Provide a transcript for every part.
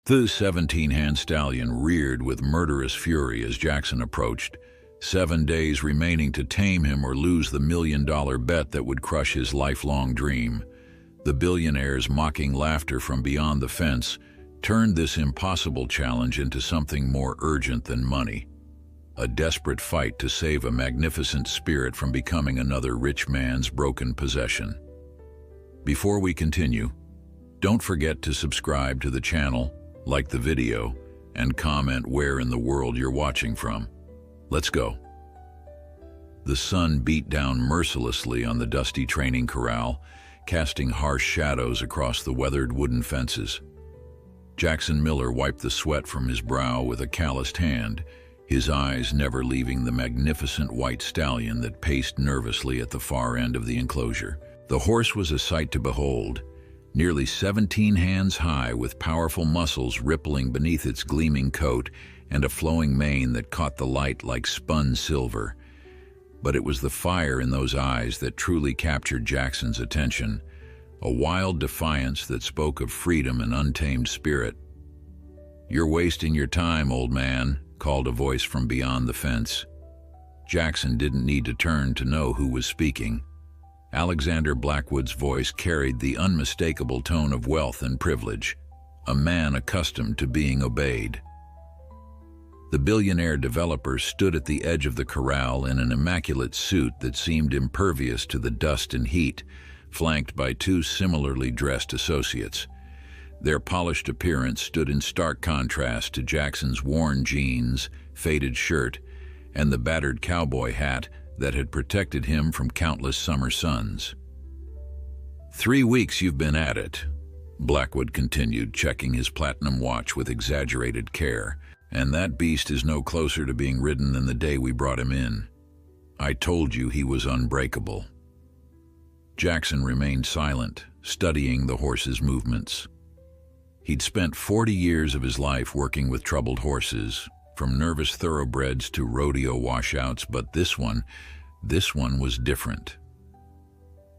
The 17-hand stallion reared with murderous fury as Jackson approached, 7 days remaining to tame him or lose the $1 million bet that would crush his lifelong dream. The billionaire's mocking laughter from beyond the fence turned this impossible challenge into something more urgent than money. A desperate fight to save a magnificent spirit from becoming another rich man's broken possession. Before we continue, don't forget to subscribe to the channel, like the video, and comment where in the world you're watching from. Let's go. The sun beat down mercilessly on the dusty training corral, casting harsh shadows across the weathered wooden fences. Jackson Miller wiped the sweat from his brow with a calloused hand, his eyes never leaving the magnificent white stallion that paced nervously at the far end of the enclosure. The horse was a sight to behold, nearly 17 hands high with powerful muscles rippling beneath its gleaming coat and a flowing mane that caught the light like spun silver. But it was the fire in those eyes that truly captured Jackson's attention, a wild defiance that spoke of freedom and untamed spirit. "You're wasting your time, old man," called a voice from beyond the fence. Jackson didn't need to turn to know who was speaking. Alexander Blackwood's voice carried the unmistakable tone of wealth and privilege, a man accustomed to being obeyed. The billionaire developer stood at the edge of the corral in an immaculate suit that seemed impervious to the dust and heat, flanked by two similarly dressed associates. Their polished appearance stood in stark contrast to Jackson's worn jeans, faded shirt, and the battered cowboy hat that had protected him from countless summer suns. "3 weeks you've been at it," Blackwood continued, checking his platinum watch with exaggerated care, "and that beast is no closer to being ridden than the day we brought him in. I told you he was unbreakable." Jackson remained silent, studying the horse's movements. He'd spent 40 years of his life working with troubled horses, from nervous thoroughbreds to rodeo washouts, but this one was different.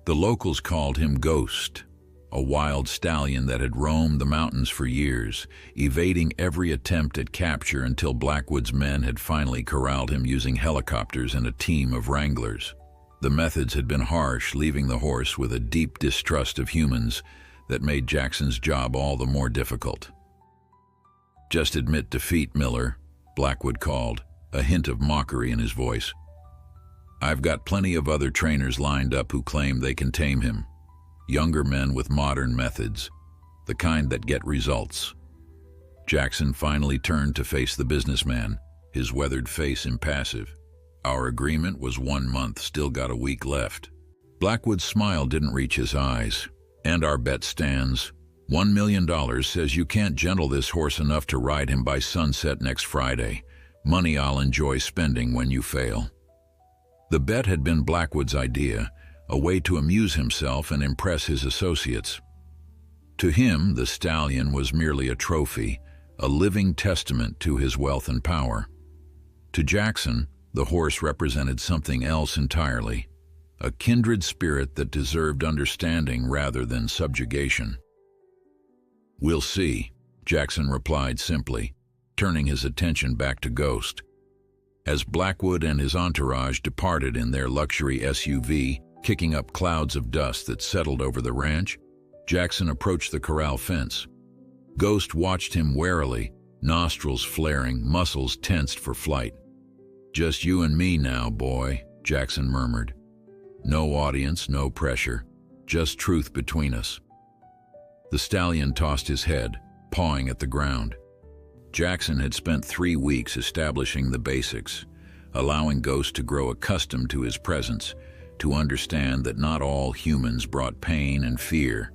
The locals called him Ghost, a wild stallion that had roamed the mountains for years, evading every attempt at capture until Blackwood's men had finally corralled him using helicopters and a team of wranglers. The methods had been harsh, leaving the horse with a deep distrust of humans that made Jackson's job all the more difficult. "Just admit defeat, Miller," Blackwood called, a hint of mockery in his voice. "I've got plenty of other trainers lined up who claim they can tame him. Younger men with modern methods, the kind that get results." Jackson finally turned to face the businessman, his weathered face impassive. "Our agreement was 1 month, still got a week left." Blackwood's smile didn't reach his eyes. "And our bet stands. $1 million says you can't gentle this horse enough to ride him by sunset next Friday. Money I'll enjoy spending when you fail." The bet had been Blackwood's idea, a way to amuse himself and impress his associates. To him, the stallion was merely a trophy, a living testament to his wealth and power. To Jackson, the horse represented something else entirely, a kindred spirit that deserved understanding rather than subjugation. "We'll see," Jackson replied simply, turning his attention back to Ghost. As Blackwood and his entourage departed in their luxury SUV, kicking up clouds of dust that settled over the ranch, Jackson approached the corral fence. Ghost watched him warily, nostrils flaring, muscles tensed for flight. "Just you and me now, boy," Jackson murmured. "No audience, no pressure, just truth between us." The stallion tossed his head, pawing at the ground. Jackson had spent 3 weeks establishing the basics, allowing Ghost to grow accustomed to his presence, to understand that not all humans brought pain and fear.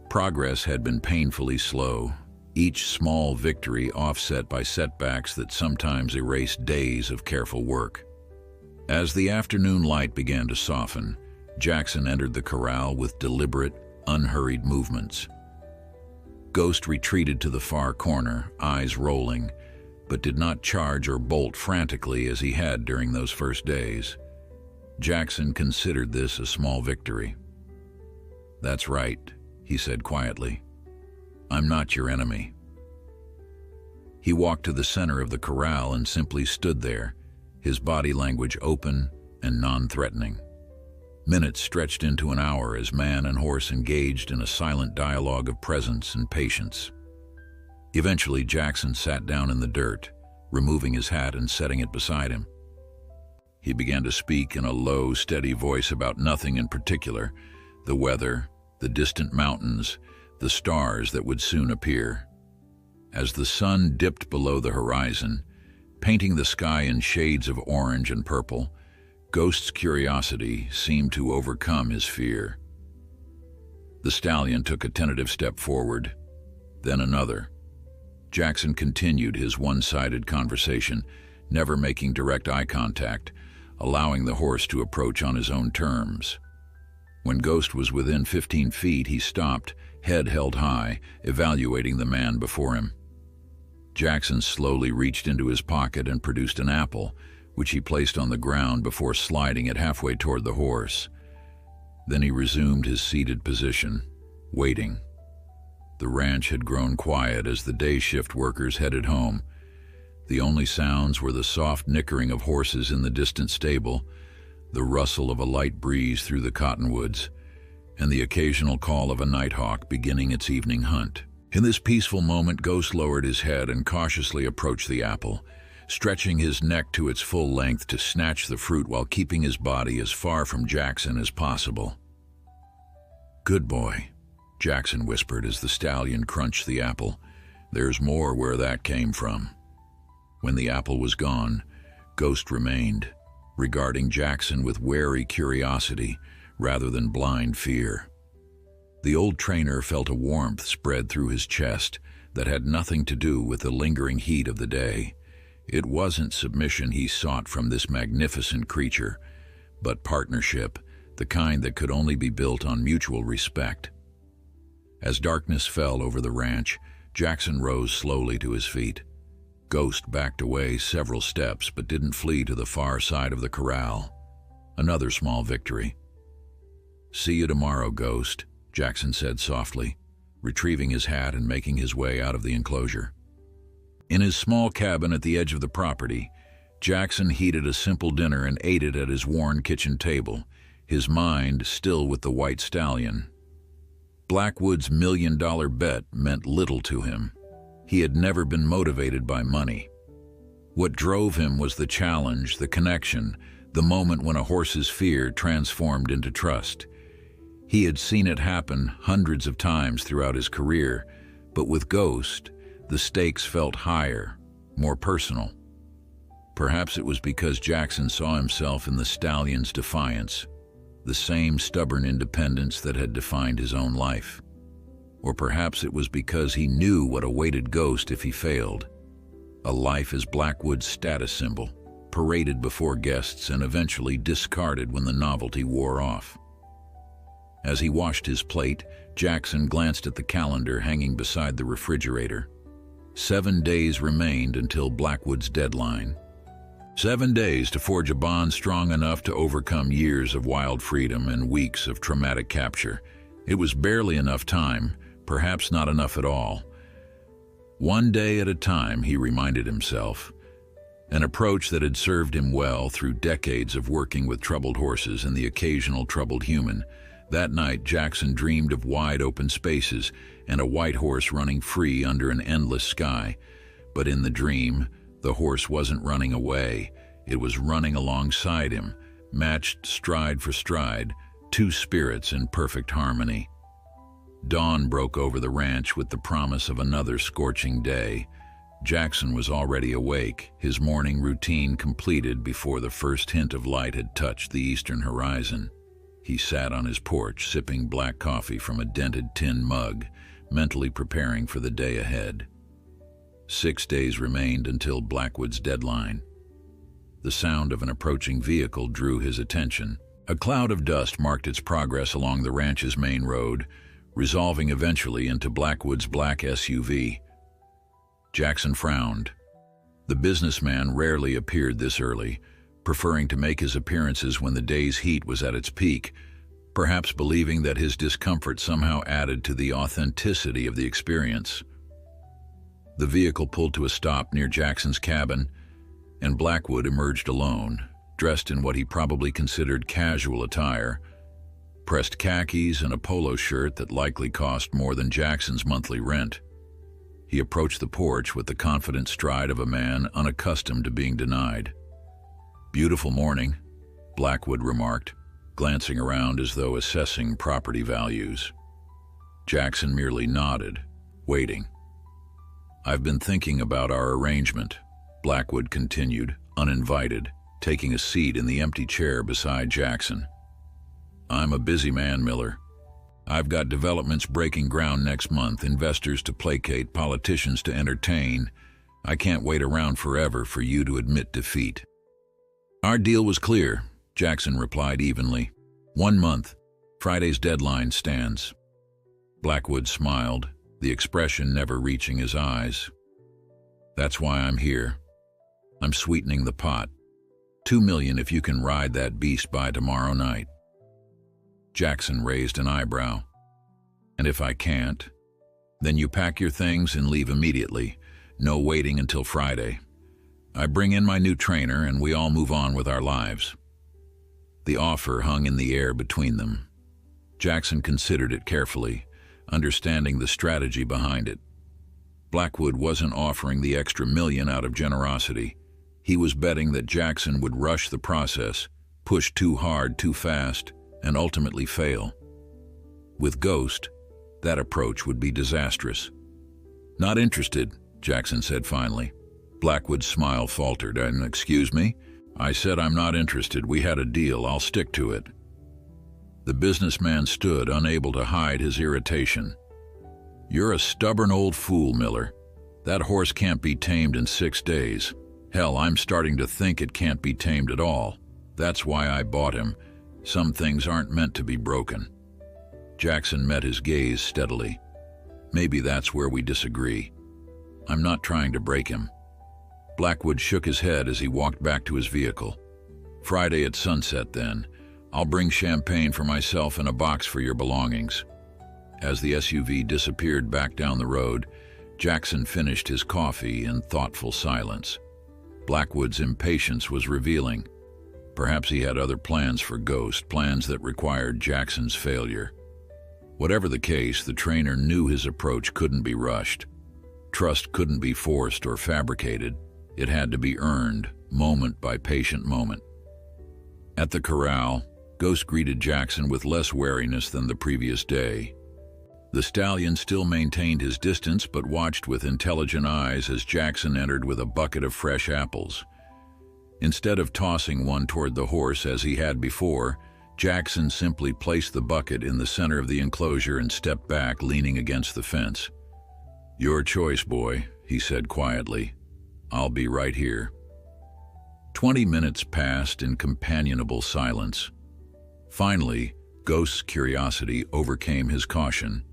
Progress had been painfully slow, each small victory offset by setbacks that sometimes erased days of careful work. As the afternoon light began to soften, Jackson entered the corral with deliberate, unhurried movements. Ghost retreated to the far corner, eyes rolling, but did not charge or bolt frantically as he had during those first days. Jackson considered this a small victory. "That's right," he said quietly. "I'm not your enemy. He walked to the center of the corral and simply stood there, his body language open and non-threatening. Minutes stretched into an hour as man and horse engaged in a silent dialogue of presence and patience. Eventually, Jackson sat down in the dirt, removing his hat and setting it beside him. He began to speak in a low, steady voice about nothing in particular: the weather, the distant mountains, the stars that would soon appear. As the sun dipped below the horizon, painting the sky in shades of orange and purple, Ghost's curiosity seemed to overcome his fear. The stallion took a tentative step forward, then another. Jackson continued his one-sided conversation, never making direct eye contact, allowing the horse to approach on his own terms. When Ghost was within 15 feet, he stopped, head held high, evaluating the man before him. Jackson slowly reached into his pocket and produced an apple, which he placed on the ground before sliding it halfway toward the horse. Then he resumed his seated position, waiting. The ranch had grown quiet as the day shift workers headed home. The only sounds were the soft nickering of horses in the distant stable, the rustle of a light breeze through the cottonwoods, and the occasional call of a nighthawk beginning its evening hunt. In this peaceful moment, Ghost lowered his head and cautiously approached the apple, stretching his neck to its full length to snatch the fruit while keeping his body as far from Jackson as possible. "Good boy," Jackson whispered as the stallion crunched the apple. "There's more where that came from." When the apple was gone, Ghost remained, regarding Jackson with wary curiosity rather than blind fear. The old trainer felt a warmth spread through his chest that had nothing to do with the lingering heat of the day. It wasn't submission he sought from this magnificent creature, but partnership, the kind that could only be built on mutual respect. As darkness fell over the ranch, Jackson rose slowly to his feet. Ghost backed away several steps but didn't flee to the far side of the corral. Another small victory. "See you tomorrow, Ghost," Jackson said softly, retrieving his hat and making his way out of the enclosure. In his small cabin at the edge of the property, Jackson heated a simple dinner and ate it at his worn kitchen table, his mind still with the white stallion. Blackwood's $1 million bet meant little to him. He had never been motivated by money. What drove him was the challenge, the connection, the moment when a horse's fear transformed into trust. He had seen it happen hundreds of times throughout his career, but with Ghost, the stakes felt higher, more personal. Perhaps it was because Jackson saw himself in the stallion's defiance, the same stubborn independence that had defined his own life. Or perhaps it was because he knew what awaited Ghost if he failed. A life as Blackwood's status symbol, paraded before guests and eventually discarded when the novelty wore off. As he washed his plate, Jackson glanced at the calendar hanging beside the refrigerator. 7 days remained until Blackwood's deadline. 7 days to forge a bond strong enough to overcome years of wild freedom and weeks of traumatic capture. It was barely enough time, perhaps not enough at all. One day at a time, he reminded himself, an approach that had served him well through decades of working with troubled horses and the occasional troubled human. That night, Jackson dreamed of wide open spaces and a white horse running free under an endless sky. But in the dream, the horse wasn't running away. It was running alongside him, matched stride for stride, two spirits in perfect harmony. Dawn broke over the ranch with the promise of another scorching day. Jackson was already awake, his morning routine completed before the first hint of light had touched the eastern horizon. He sat on his porch, sipping black coffee from a dented tin mug, mentally preparing for the day ahead. 6 days remained until Blackwood's deadline. The sound of an approaching vehicle drew his attention. A cloud of dust marked its progress along the ranch's main road, resolving eventually into Blackwood's black SUV. Jackson frowned. The businessman rarely appeared this early, preferring to make his appearances when the day's heat was at its peak, perhaps believing that his discomfort somehow added to the authenticity of the experience. The vehicle pulled to a stop near Jackson's cabin, and Blackwood emerged alone, dressed in what he probably considered casual attire, pressed khakis and a polo shirt that likely cost more than Jackson's monthly rent. He approached the porch with the confident stride of a man unaccustomed to being denied. "Beautiful morning," Blackwood remarked, glancing around as though assessing property values. Jackson merely nodded, waiting. "I've been thinking about our arrangement," Blackwood continued, uninvited, taking a seat in the empty chair beside Jackson. "I'm a busy man, Miller. I've got developments breaking ground next month, investors to placate, politicians to entertain. I can't wait around forever for you to admit defeat." "Our deal was clear," Jackson replied evenly. "1 month. Friday's deadline stands." Blackwood smiled, the expression never reaching his eyes. "That's why I'm here. I'm sweetening the pot. $2 million if you can ride that beast by tomorrow night." Jackson raised an eyebrow. "And if I can't? Then you pack your things and leave immediately. No waiting until Friday. I bring in my new trainer and we all move on with our lives." The offer hung in the air between them. Jackson considered it carefully, understanding the strategy behind it. Blackwood wasn't offering the extra $1 million out of generosity. He was betting that Jackson would rush the process, push too hard, too fast, and ultimately fail. With Ghost, that approach would be disastrous. "Not interested," Jackson said finally. Blackwood's smile faltered. "Excuse me? I said I'm not interested. We had a deal. I'll stick to it." The businessman stood, unable to hide his irritation. "You're a stubborn old fool, Miller. That horse can't be tamed in 6 days. Hell, I'm starting to think it can't be tamed at all. That's why I bought him. Some things aren't meant to be broken." Jackson met his gaze steadily. "Maybe that's where we disagree. I'm not trying to break him." Blackwood shook his head as he walked back to his vehicle. "Friday at sunset, then. I'll bring champagne for myself and a box for your belongings." As the SUV disappeared back down the road, Jackson finished his coffee in thoughtful silence. Blackwood's impatience was revealing. Perhaps he had other plans for Ghost, plans that required Jackson's failure. Whatever the case, the trainer knew his approach couldn't be rushed. Trust couldn't be forced or fabricated. It had to be earned, moment by patient moment. At the corral, Ghost greeted Jackson with less wariness than the previous day. The stallion still maintained his distance but watched with intelligent eyes as Jackson entered with a bucket of fresh apples. Instead of tossing one toward the horse as he had before, Jackson simply placed the bucket in the center of the enclosure and stepped back, leaning against the fence. "Your choice, boy," he said quietly. "I'll be right here." 20 minutes passed in companionable silence. Finally, Ghost's curiosity overcame his caution.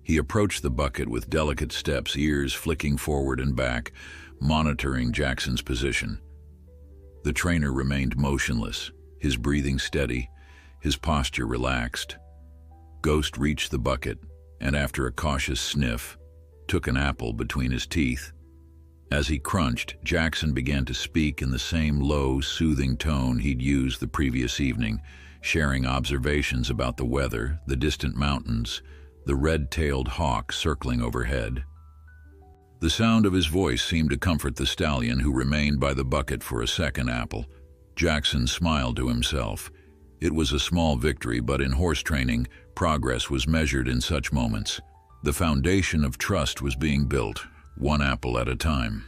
He approached the bucket with delicate steps, ears flicking forward and back, monitoring Jackson's position. The trainer remained motionless, his breathing steady, his posture relaxed. Ghost reached the bucket, and after a cautious sniff, took an apple between his teeth. As he crunched, Jackson began to speak in the same low, soothing tone he'd used the previous evening, sharing observations about the weather, the distant mountains, the red-tailed hawk circling overhead. The sound of his voice seemed to comfort the stallion, who remained by the bucket for a second apple. Jackson smiled to himself. It was a small victory, but in horse training, progress was measured in such moments. The foundation of trust was being built, one apple at a time.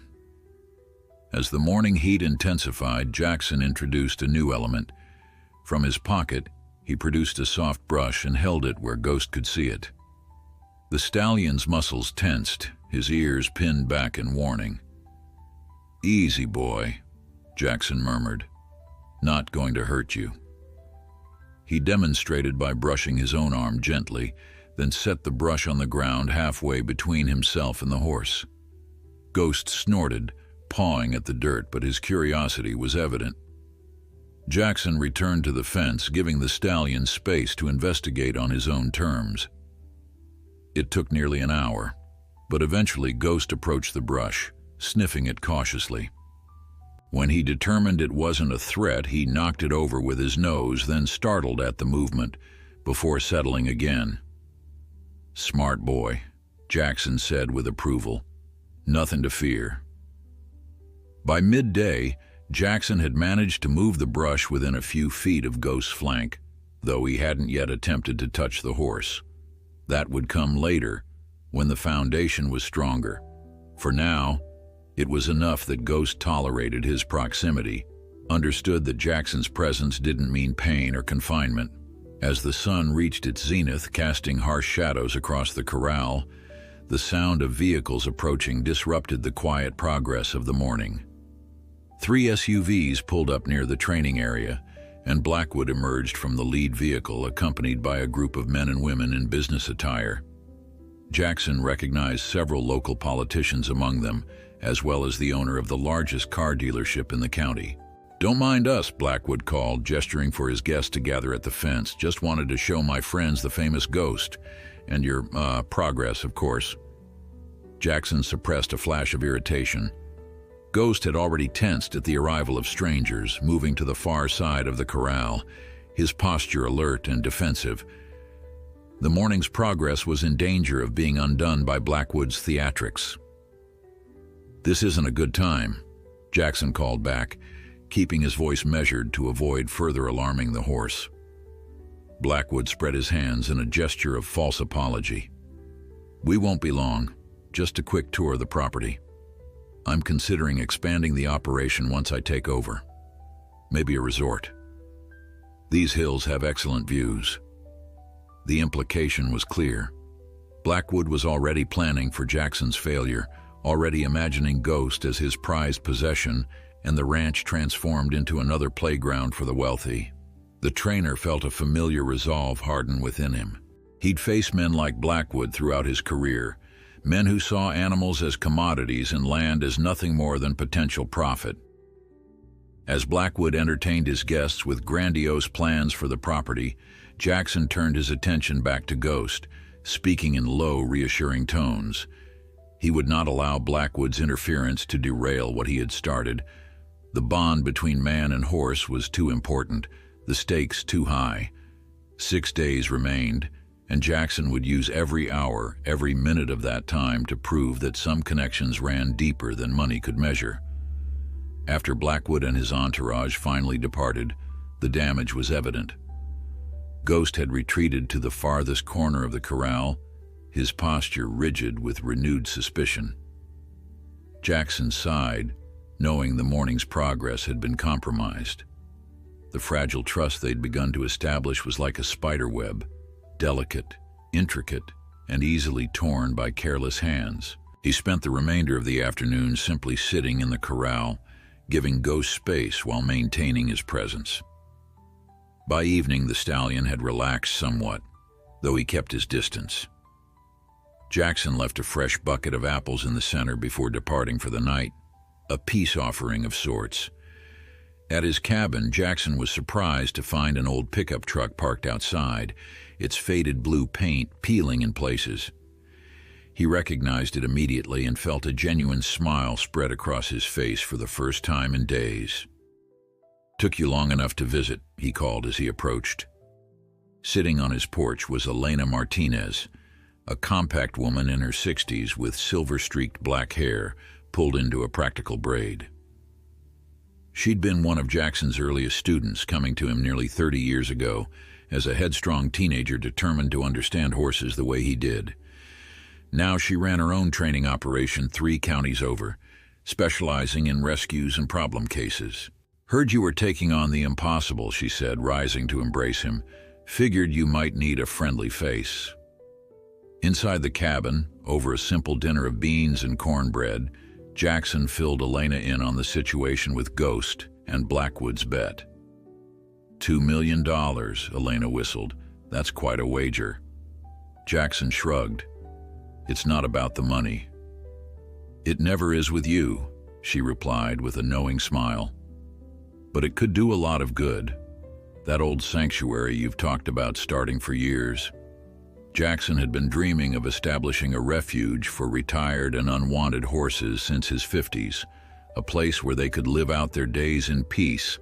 As the morning heat intensified, Jackson introduced a new element. From his pocket, he produced a soft brush and held it where Ghost could see it. The stallion's muscles tensed, his ears pinned back in warning. "Easy, boy," Jackson murmured. "Not going to hurt you." He demonstrated by brushing his own arm gently, then set the brush on the ground halfway between himself and the horse. Ghost snorted, pawing at the dirt, but his curiosity was evident. Jackson returned to the fence, giving the stallion space to investigate on his own terms. It took nearly an hour. But eventually Ghost approached the brush, sniffing it cautiously. When he determined it wasn't a threat, he knocked it over with his nose, then startled at the movement, before settling again. "Smart boy," Jackson said with approval. "Nothing to fear." By midday, Jackson had managed to move the brush within a few feet of Ghost's flank, though he hadn't yet attempted to touch the horse. That would come later, when the foundation was stronger. For now, it was enough that Ghost tolerated his proximity, understood that Jackson's presence didn't mean pain or confinement. As the sun reached its zenith, casting harsh shadows across the corral, the sound of vehicles approaching disrupted the quiet progress of the morning. 3 SUVs pulled up near the training area, and Blackwood emerged from the lead vehicle, accompanied by a group of men and women in business attire. Jackson recognized several local politicians among them, as well as the owner of the largest car dealership in the county. "Don't mind us," Blackwood called, gesturing for his guests to gather at the fence. "Just wanted to show my friends the famous Ghost. And your, progress, of course." Jackson suppressed a flash of irritation. Ghost had already tensed at the arrival of strangers, moving to the far side of the corral, his posture alert and defensive. The morning's progress was in danger of being undone by Blackwood's theatrics. "This isn't a good time," Jackson called back, keeping his voice measured to avoid further alarming the horse. Blackwood spread his hands in a gesture of false apology. "We won't be long, just a quick tour of the property. I'm considering expanding the operation once I take over. Maybe a resort. These hills have excellent views." The implication was clear. Blackwood was already planning for Jackson's failure, already imagining Ghost as his prized possession and the ranch transformed into another playground for the wealthy. The trainer felt a familiar resolve harden within him. He'd faced men like Blackwood throughout his career, men who saw animals as commodities and land as nothing more than potential profit. As Blackwood entertained his guests with grandiose plans for the property, Jackson turned his attention back to Ghost, speaking in low, reassuring tones. He would not allow Blackwood's interference to derail what he had started. The bond between man and horse was too important, the stakes too high. 6 days remained, and Jackson would use every hour, every minute of that time to prove that some connections ran deeper than money could measure. After Blackwood and his entourage finally departed, the damage was evident. Ghost had retreated to the farthest corner of the corral, his posture rigid with renewed suspicion. Jackson sighed, knowing the morning's progress had been compromised. The fragile trust they'd begun to establish was like a spider web, delicate, intricate, and easily torn by careless hands. He spent the remainder of the afternoon simply sitting in the corral, giving Ghost space while maintaining his presence. By evening, the stallion had relaxed somewhat, though he kept his distance. Jackson left a fresh bucket of apples in the center before departing for the night, a peace offering of sorts. At his cabin, Jackson was surprised to find an old pickup truck parked outside, its faded blue paint peeling in places. He recognized it immediately and felt a genuine smile spread across his face for the first time in days. "Took you long enough to visit," he called as he approached. Sitting on his porch was Elena Martinez, a compact woman in her 60s with silver-streaked black hair pulled into a practical braid. She'd been one of Jackson's earliest students, coming to him nearly 30 years ago as a headstrong teenager determined to understand horses the way he did. Now she ran her own training operation 3 counties over, specializing in rescues and problem cases. "Heard you were taking on the impossible," she said, rising to embrace him. "Figured you might need a friendly face." Inside the cabin, over a simple dinner of beans and cornbread, Jackson filled Elena in on the situation with Ghost and Blackwood's bet. $2 million, Elena whistled. "That's quite a wager." Jackson shrugged. "It's not about the money." "It never is with you," she replied with a knowing smile. "But it could do a lot of good. That old sanctuary you've talked about starting for years." Jackson had been dreaming of establishing a refuge for retired and unwanted horses since his 50s, a place where they could live out their days in peace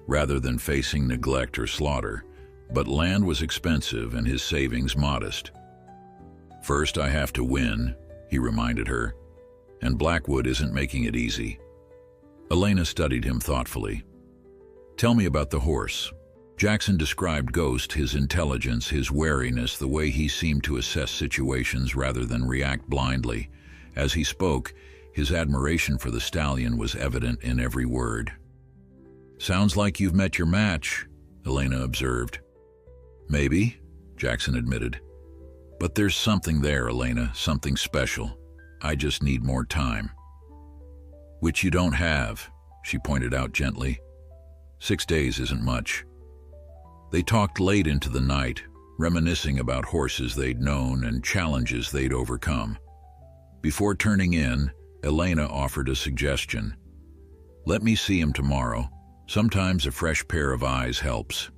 rather than facing neglect or slaughter. But land was expensive and his savings modest. "First, I have to win," he reminded her, "and Blackwood isn't making it easy." Elena studied him thoughtfully. "Tell me about the horse." Jackson described Ghost, his intelligence, his wariness, the way he seemed to assess situations rather than react blindly. As he spoke, his admiration for the stallion was evident in every word. "Sounds like you've met your match," Elena observed. "Maybe," Jackson admitted. "But there's something there, Elena, something special. I just need more time." "Which you don't have," she pointed out gently. 6 days isn't much." They talked late into the night, reminiscing about horses they'd known and challenges they'd overcome. Before turning in, Elena offered a suggestion. "Let me see him tomorrow. Sometimes a fresh pair of eyes helps."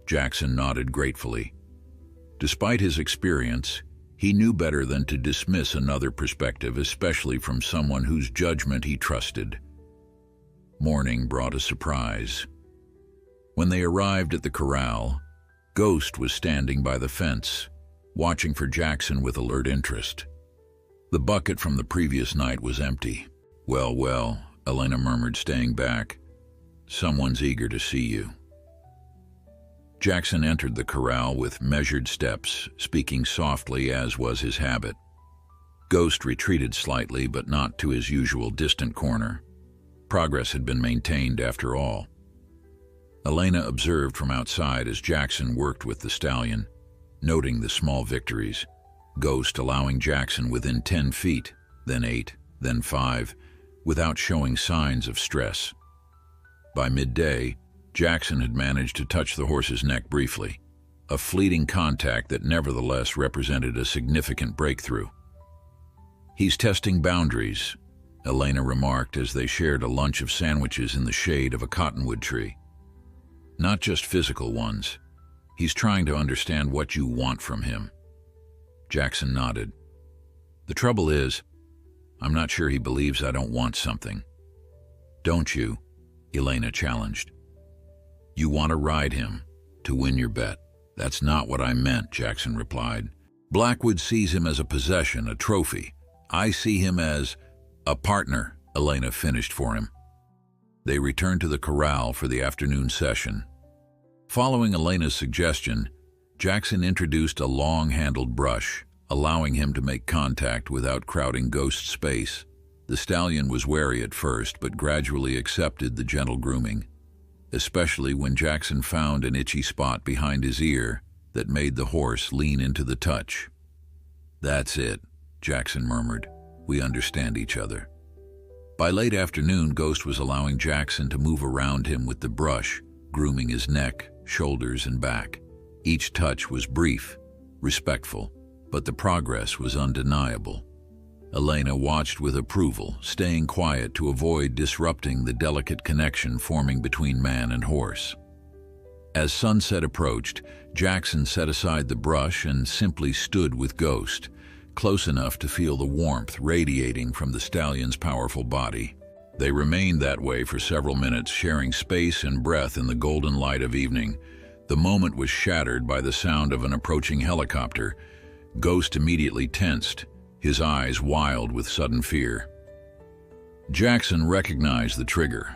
Jackson nodded gratefully. Despite his experience, he knew better than to dismiss another perspective, especially from someone whose judgment he trusted. Morning brought a surprise. When they arrived at the corral, Ghost was standing by the fence, watching for Jackson with alert interest. The bucket from the previous night was empty. Well, Elena murmured, staying back. "Someone's eager to see you." Jackson entered the corral with measured steps, speaking softly as was his habit. Ghost retreated slightly, but not to his usual distant corner. Progress had been maintained after all. Elena observed from outside as Jackson worked with the stallion, noting the small victories. Ghost allowing Jackson within 10 feet, then 8, then 5, without showing signs of stress. By midday, Jackson had managed to touch the horse's neck briefly, a fleeting contact that nevertheless represented a significant breakthrough. "He's testing boundaries," Elena remarked as they shared a lunch of sandwiches in the shade of a cottonwood tree. "Not just physical ones. He's trying to understand what you want from him." Jackson nodded. "The trouble is, I'm not sure he believes I don't want something." "Don't you?" Elena challenged. "You want to ride him, to win your bet." "That's not what I meant," Jackson replied. "Blackwood sees him as a possession, a trophy. I see him as a partner," Elena finished for him. They returned to the corral for the afternoon session. Following Elena's suggestion, Jackson introduced a long-handled brush, allowing him to make contact without crowding Ghost's space. The stallion was wary at first, but gradually accepted the gentle grooming, especially when Jackson found an itchy spot behind his ear that made the horse lean into the touch. "That's it," Jackson murmured. "We understand each other." By late afternoon, Ghost was allowing Jackson to move around him with the brush, grooming his neck, shoulders, and back. Each touch was brief, respectful, but the progress was undeniable. Elena watched with approval, staying quiet to avoid disrupting the delicate connection forming between man and horse. As sunset approached, Jackson set aside the brush and simply stood with Ghost, close enough to feel the warmth radiating from the stallion's powerful body. They remained that way for several minutes, sharing space and breath in the golden light of evening. The moment was shattered by the sound of an approaching helicopter. Ghost immediately tensed, his eyes wild with sudden fear. Jackson recognized the trigger.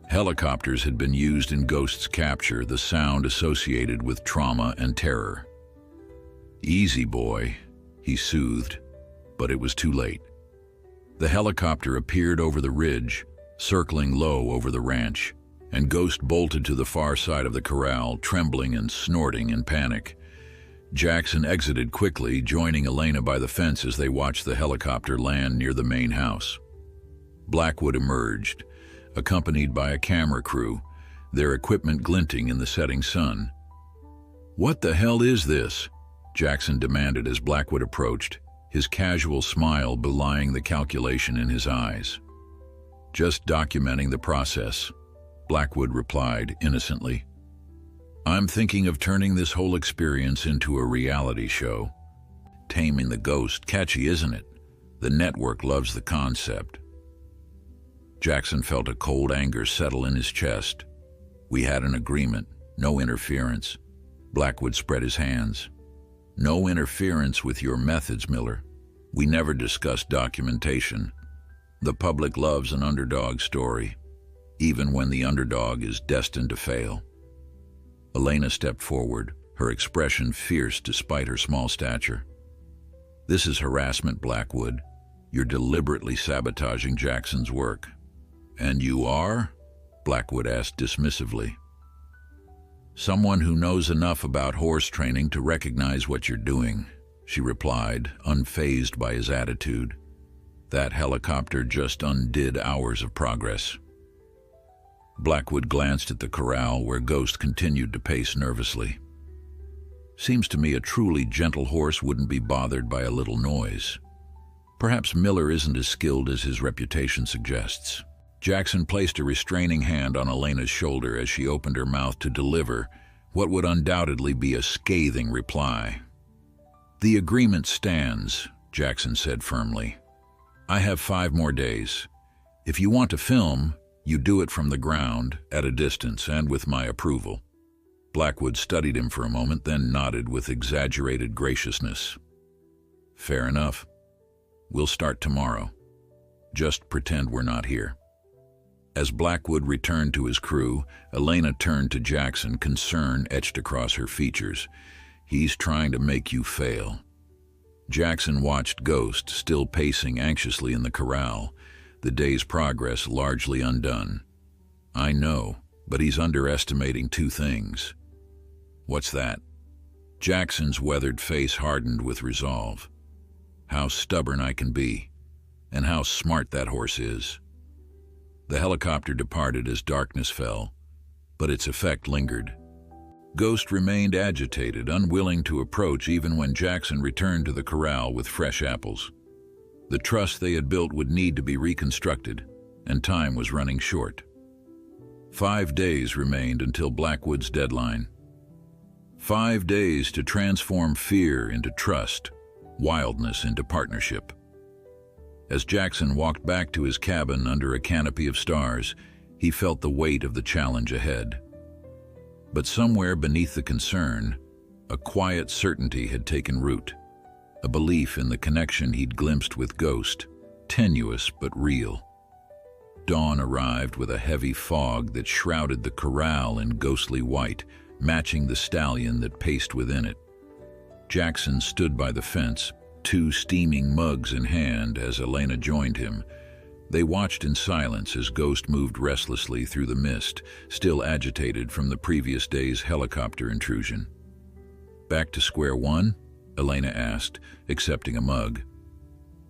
Helicopters had been used in Ghost's capture, the sound associated with trauma and terror. "Easy, boy," he soothed, but it was too late. The helicopter appeared over the ridge, circling low over the ranch, and Ghost bolted to the far side of the corral, trembling and snorting in panic. Jackson exited quickly, joining Elena by the fence as they watched the helicopter land near the main house. Blackwood emerged, accompanied by a camera crew, their equipment glinting in the setting sun. "What the hell is this?" Jackson demanded as Blackwood approached, his casual smile belying the calculation in his eyes. "Just documenting the process," Blackwood replied innocently. I'm thinking of turning this whole experience into a reality show. Taming the ghost, catchy, isn't it? The network loves the concept. Jackson felt a cold anger settle in his chest. We had an agreement, no interference. Blackwood spread his hands. No interference with your methods, Miller. We never discussed documentation. The public loves an underdog story, even when the underdog is destined to fail. Elena stepped forward, her expression fierce despite her small stature. This is harassment, Blackwood. You're deliberately sabotaging Jackson's work. And you are? Blackwood asked dismissively. Someone who knows enough about horse training to recognize what you're doing, she replied, unfazed by his attitude. That helicopter just undid hours of progress. Blackwood glanced at the corral where Ghost continued to pace nervously. Seems to me a truly gentle horse wouldn't be bothered by a little noise. Perhaps Miller isn't as skilled as his reputation suggests. Jackson placed a restraining hand on Elena's shoulder as she opened her mouth to deliver what would undoubtedly be a scathing reply. The agreement stands, Jackson said firmly. I have 5 more days. If you want to film, you do it from the ground, at a distance, and with my approval. Blackwood studied him for a moment, then nodded with exaggerated graciousness. Fair enough. We'll start tomorrow. Just pretend we're not here. As Blackwood returned to his crew, Elena turned to Jackson, concern etched across her features. He's trying to make you fail. Jackson watched Ghost, still pacing anxiously in the corral, the day's progress largely undone. I know, but he's underestimating 2 things. What's that? Jackson's weathered face hardened with resolve. How stubborn I can be, and how smart that horse is. The helicopter departed as darkness fell, but its effect lingered. Ghost remained agitated, unwilling to approach even when Jackson returned to the corral with fresh apples. The trust they had built would need to be reconstructed, and time was running short. 5 days remained until Blackwood's deadline. 5 days to transform fear into trust, wildness into partnership. As Jackson walked back to his cabin under a canopy of stars, he felt the weight of the challenge ahead. But somewhere beneath the concern, a quiet certainty had taken root, a belief in the connection he'd glimpsed with Ghost, tenuous but real. Dawn arrived with a heavy fog that shrouded the corral in ghostly white, matching the stallion that paced within it. Jackson stood by the fence, 2 steaming mugs in hand, as Elena joined him. They watched in silence as Ghost moved restlessly through the mist, still agitated from the previous day's helicopter intrusion. Back to square one? Elena asked, accepting a mug.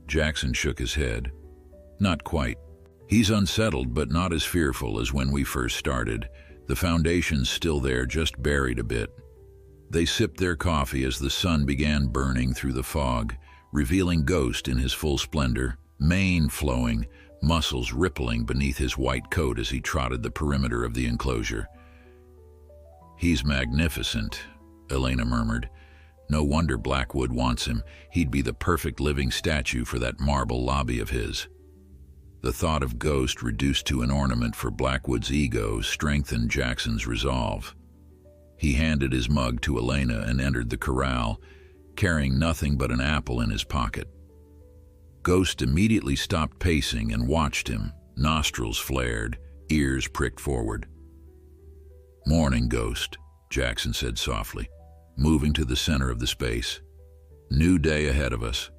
Jackson shook his head. Not quite. He's unsettled, but not as fearful as when we first started. The foundation's still there, just buried a bit. They sipped their coffee as the sun began burning through the fog, revealing Ghost in his full splendor, mane flowing, muscles rippling beneath his white coat as he trotted the perimeter of the enclosure. He's magnificent, Elena murmured. No wonder Blackwood wants him. He'd be the perfect living statue for that marble lobby of his. The thought of Ghost reduced to an ornament for Blackwood's ego strengthened Jackson's resolve. He handed his mug to Elena and entered the corral, carrying nothing but an apple in his pocket. Ghost immediately stopped pacing and watched him, nostrils flared, ears pricked forward. Morning, Ghost, Jackson said softly, moving to the center of the space. New day ahead of us.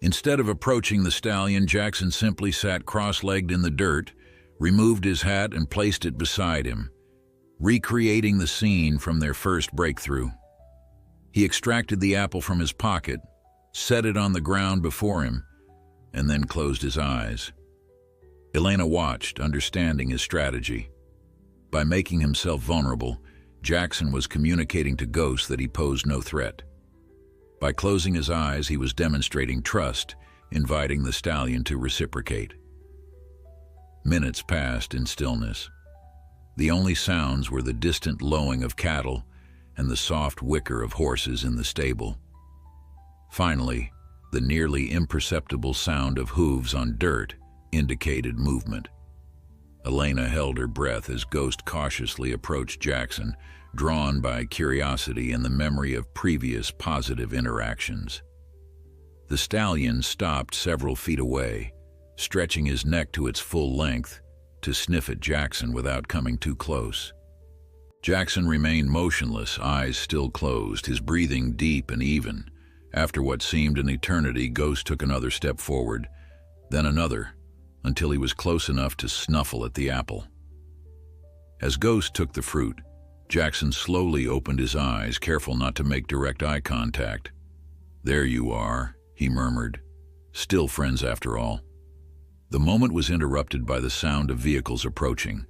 Instead of approaching the stallion, Jackson simply sat cross-legged in the dirt, removed his hat and placed it beside him, recreating the scene from their first breakthrough. He extracted the apple from his pocket, set it on the ground before him, and then closed his eyes. Elena watched, understanding his strategy. By making himself vulnerable, Jackson was communicating to Ghost that he posed no threat. By closing his eyes, he was demonstrating trust, inviting the stallion to reciprocate. Minutes passed in stillness. The only sounds were the distant lowing of cattle and the soft whicker of horses in the stable. Finally, the nearly imperceptible sound of hooves on dirt indicated movement. Elena held her breath as Ghost cautiously approached Jackson, drawn by curiosity and the memory of previous positive interactions. The stallion stopped several feet away, stretching his neck to its full length to sniff at Jackson without coming too close. Jackson remained motionless, eyes still closed, his breathing deep and even. After what seemed an eternity, Ghost took another step forward, then another, until he was close enough to snuffle at the apple. As Ghost took the fruit, Jackson slowly opened his eyes, careful not to make direct eye contact. "There you are," he murmured. "Still friends after all." The moment was interrupted by the sound of vehicles approaching.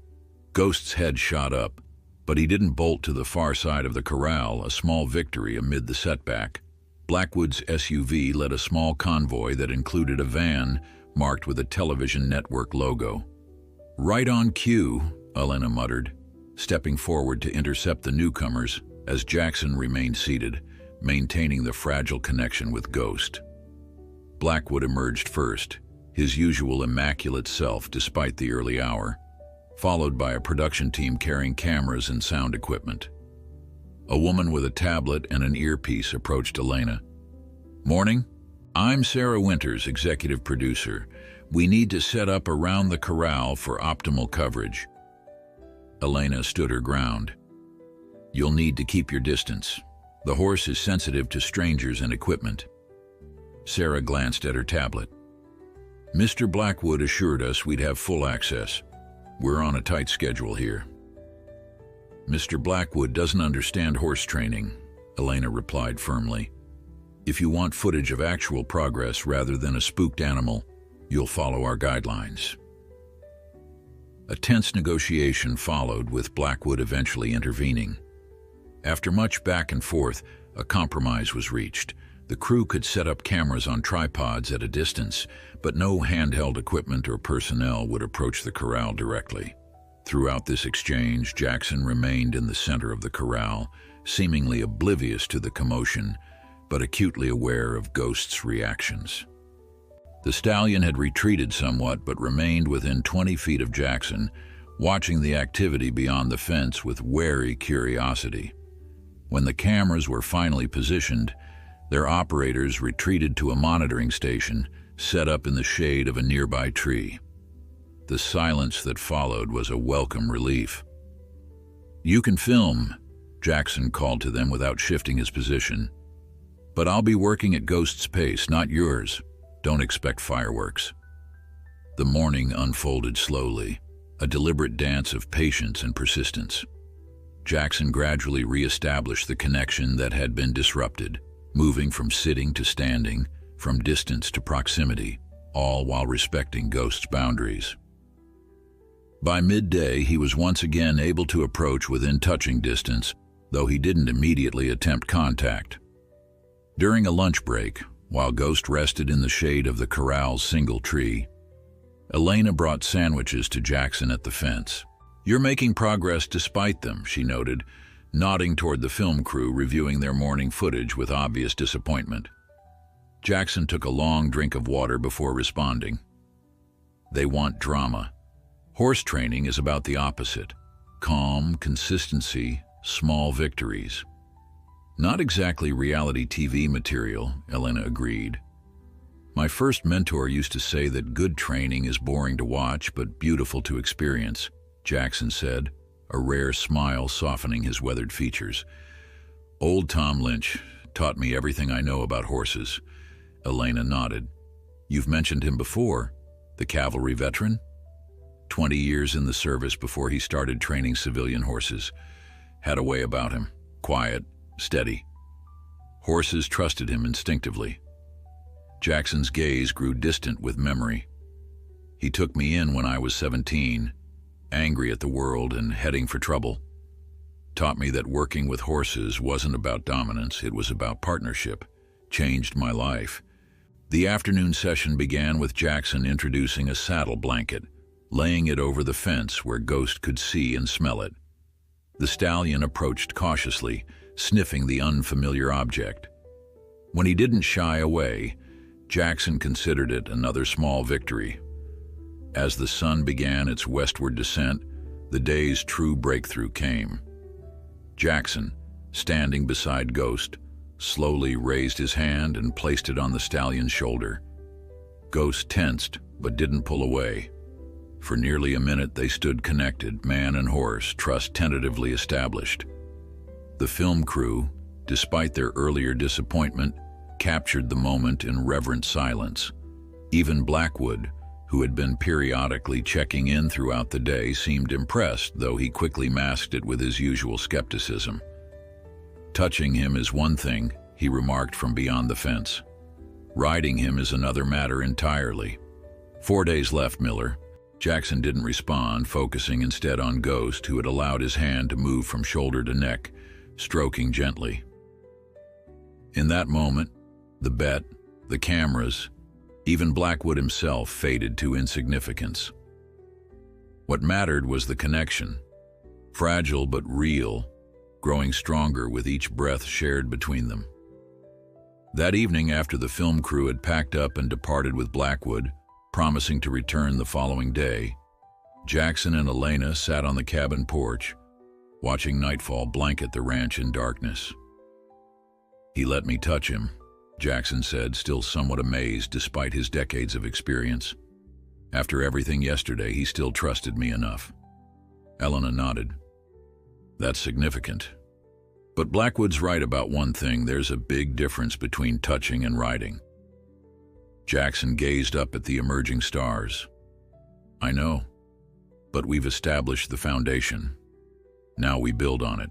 Ghost's head shot up, but he didn't bolt to the far side of the corral, a small victory amid the setback. Blackwood's SUV led a small convoy that included a van marked with a television network logo. "Right on cue," Elena muttered, stepping forward to intercept the newcomers as Jackson remained seated, maintaining the fragile connection with Ghost. Blackwood emerged first, his usual immaculate self despite the early hour, followed by a production team carrying cameras and sound equipment. A woman with a tablet and an earpiece approached Elena. "Morning. I'm Sarah Winters, executive producer. We need to set up around the corral for optimal coverage." Elena stood her ground. "You'll need to keep your distance. The horse is sensitive to strangers and equipment." Sarah glanced at her tablet. "Mr. Blackwood assured us we'd have full access. We're on a tight schedule here." "Mr. Blackwood doesn't understand horse training," Elena replied firmly. "If you want footage of actual progress rather than a spooked animal, you'll follow our guidelines." A tense negotiation followed, with Blackwood eventually intervening. After much back and forth, a compromise was reached. The crew could set up cameras on tripods at a distance, but no handheld equipment or personnel would approach the corral directly. Throughout this exchange, Jackson remained in the center of the corral, seemingly oblivious to the commotion, but acutely aware of Ghost's reactions. The stallion had retreated somewhat, but remained within 20 feet of Jackson, watching the activity beyond the fence with wary curiosity. When the cameras were finally positioned, their operators retreated to a monitoring station set up in the shade of a nearby tree. The silence that followed was a welcome relief. "You can film," Jackson called to them without shifting his position. "But I'll be working at Ghost's pace, not yours. Don't expect fireworks." The morning unfolded slowly, a deliberate dance of patience and persistence. Jackson gradually reestablished the connection that had been disrupted, moving from sitting to standing, from distance to proximity, all while respecting Ghost's boundaries. By midday, he was once again able to approach within touching distance, though he didn't immediately attempt contact. During a lunch break, while Ghost rested in the shade of the corral's single tree, Elena brought sandwiches to Jackson at the fence. "You're making progress despite them," she noted, nodding toward the film crew reviewing their morning footage with obvious disappointment. Jackson took a long drink of water before responding. "They want drama. Horse training is about the opposite. Calm, consistency, small victories." "Not exactly reality TV material," Elena agreed. "My first mentor used to say that good training is boring to watch but beautiful to experience," Jackson said, a rare smile softening his weathered features. "Old Tom Lynch taught me everything I know about horses." Elena nodded. "You've mentioned him before, the cavalry veteran?" 20 years in the service before he started training civilian horses. Had a way about him, quiet, steady. Horses trusted him instinctively. Jackson's gaze grew distant with memory. "He took me in when I was 17, angry at the world and heading for trouble. Taught me that working with horses wasn't about dominance, it was about partnership. Changed my life." The afternoon session began with Jackson introducing a saddle blanket, laying it over the fence where Ghost could see and smell it. The stallion approached cautiously, sniffing the unfamiliar object. When he didn't shy away, Jackson considered it another small victory. As the sun began its westward descent, the day's true breakthrough came. Jackson, standing beside Ghost, slowly raised his hand and placed it on the stallion's shoulder. Ghost tensed, but didn't pull away. For nearly a minute they stood connected, man and horse, trust tentatively established. The film crew, despite their earlier disappointment, captured the moment in reverent silence. Even Blackwood, who had been periodically checking in throughout the day, seemed impressed, though he quickly masked it with his usual skepticism. Touching him is one thing, he remarked from beyond the fence. Riding him is another matter entirely. 4 days left, Miller. Jackson didn't respond, focusing instead on Ghost, who had allowed his hand to move from shoulder to neck, stroking gently. In that moment, the bet, the cameras, even Blackwood himself faded to insignificance. What mattered was the connection, fragile but real, growing stronger with each breath shared between them. That evening, after the film crew had packed up and departed with Blackwood, promising to return the following day, Jackson and Elena sat on the cabin porch, watching nightfall blanket the ranch in darkness. "He let me touch him," Jackson said, still somewhat amazed despite his decades of experience. "After everything yesterday, he still trusted me enough." Elena nodded. "That's significant. But Blackwood's right about one thing: there's a big difference between touching and riding." Jackson gazed up at the emerging stars. "I know, but we've established the foundation. Now we build on it."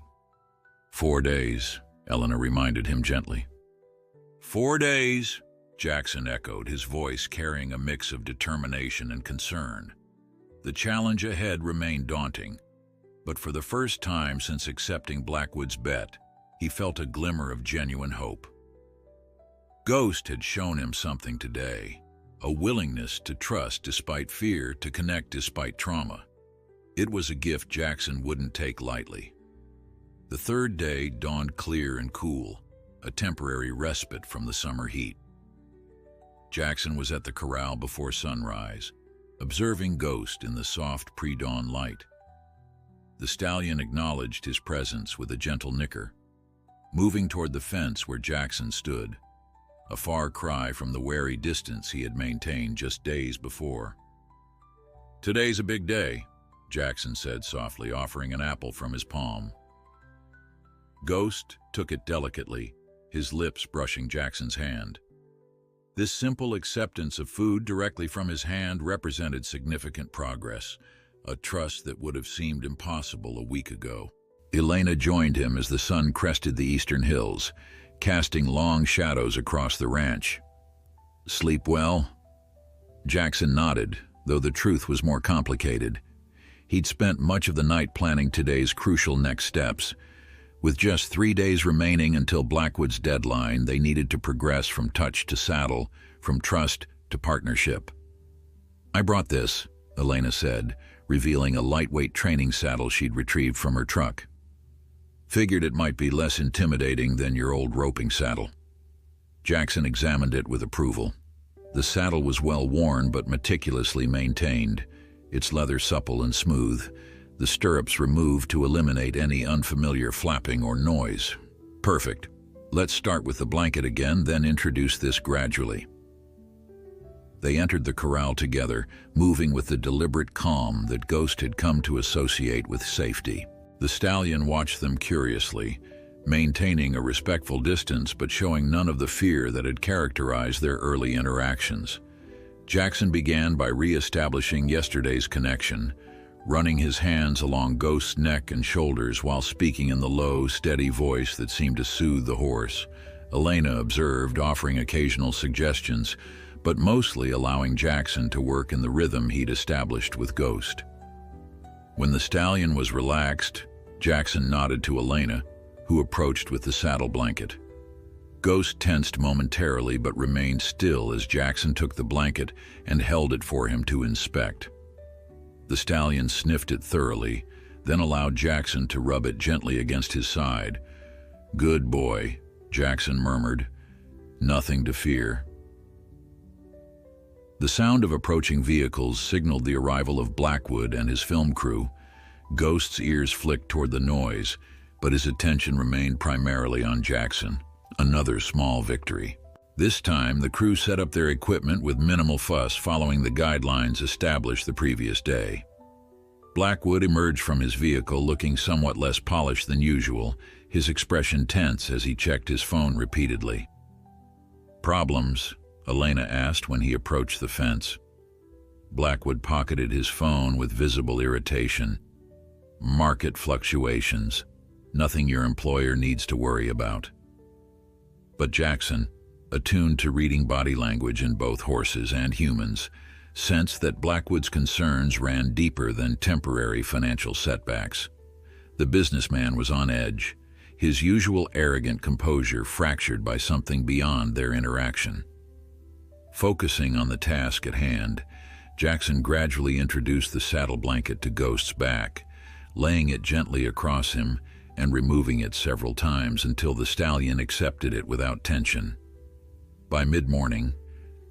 4 days, Elena reminded him gently. 4 days, Jackson echoed, his voice carrying a mix of determination and concern. The challenge ahead remained daunting, but for the first time since accepting Blackwood's bet, he felt a glimmer of genuine hope. Ghost had shown him something today, a willingness to trust despite fear, to connect despite trauma. It was a gift Jackson wouldn't take lightly. The third day dawned clear and cool, a temporary respite from the summer heat. Jackson was at the corral before sunrise, observing Ghost in the soft pre-dawn light. The stallion acknowledged his presence with a gentle nicker, moving toward the fence where Jackson stood, a far cry from the wary distance he had maintained just days before. "Today's a big day," Jackson said softly, offering an apple from his palm. Ghost took it delicately, his lips brushing Jackson's hand. This simple acceptance of food directly from his hand represented significant progress, a trust that would have seemed impossible a week ago. Elena joined him as the sun crested the eastern hills, casting long shadows across the ranch. "Sleep well?" Jackson nodded, though the truth was more complicated. He'd spent much of the night planning today's crucial next steps. With just 3 days remaining until Blackwood's deadline, they needed to progress from touch to saddle, from trust to partnership. "I brought this," Elena said, revealing a lightweight training saddle she'd retrieved from her truck. "Figured it might be less intimidating than your old roping saddle." Jackson examined it with approval. The saddle was well worn but meticulously maintained, its leather supple and smooth, the stirrups removed to eliminate any unfamiliar flapping or noise. "Perfect. Let's start with the blanket again, then introduce this gradually." They entered the corral together, moving with the deliberate calm that Ghost had come to associate with safety. The stallion watched them curiously, maintaining a respectful distance but showing none of the fear that had characterized their early interactions. Jackson began by re-establishing yesterday's connection, running his hands along Ghost's neck and shoulders while speaking in the low, steady voice that seemed to soothe the horse. Elena observed, offering occasional suggestions, but mostly allowing Jackson to work in the rhythm he'd established with Ghost. When the stallion was relaxed, Jackson nodded to Elena, who approached with the saddle blanket. Ghost tensed momentarily but remained still as Jackson took the blanket and held it for him to inspect. The stallion sniffed it thoroughly, then allowed Jackson to rub it gently against his side. "Good boy," Jackson murmured. "Nothing to fear." The sound of approaching vehicles signaled the arrival of Blackwood and his film crew. Ghost's ears flicked toward the noise, but his attention remained primarily on Jackson. Another small victory. This time, the crew set up their equipment with minimal fuss, following the guidelines established the previous day. Blackwood emerged from his vehicle looking somewhat less polished than usual, his expression tense as he checked his phone repeatedly. "Problems?" Elena asked when he approached the fence. Blackwood pocketed his phone with visible irritation. "Market fluctuations. Nothing your employer needs to worry about." But Jackson, attuned to reading body language in both horses and humans, sensed that Blackwood's concerns ran deeper than temporary financial setbacks. The businessman was on edge, his usual arrogant composure fractured by something beyond their interaction. Focusing on the task at hand, Jackson gradually introduced the saddle blanket to Ghost's back, laying it gently across him and removing it several times until the stallion accepted it without tension. By mid-morning,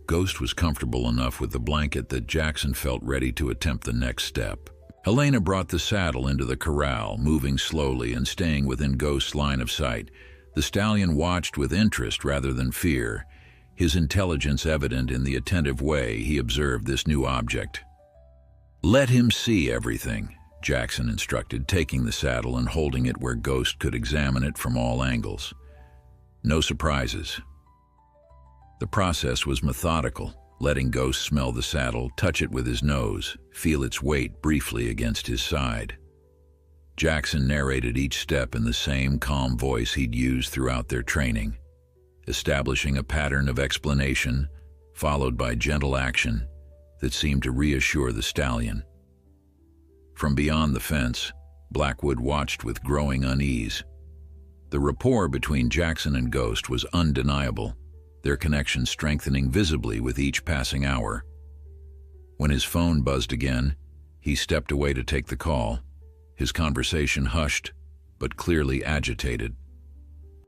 Ghost was comfortable enough with the blanket that Jackson felt ready to attempt the next step. Elena brought the saddle into the corral, moving slowly and staying within Ghost's line of sight. The stallion watched with interest rather than fear, his intelligence evident in the attentive way he observed this new object. "Let him see everything," Jackson instructed, taking the saddle and holding it where Ghost could examine it from all angles. "No surprises." The process was methodical, letting Ghost smell the saddle, touch it with his nose, feel its weight briefly against his side. Jackson narrated each step in the same calm voice he'd used throughout their training, establishing a pattern of explanation, followed by gentle action that seemed to reassure the stallion. From beyond the fence, Blackwood watched with growing unease. The rapport between Jackson and Ghost was undeniable, their connection strengthening visibly with each passing hour. When his phone buzzed again, he stepped away to take the call, his conversation hushed, but clearly agitated.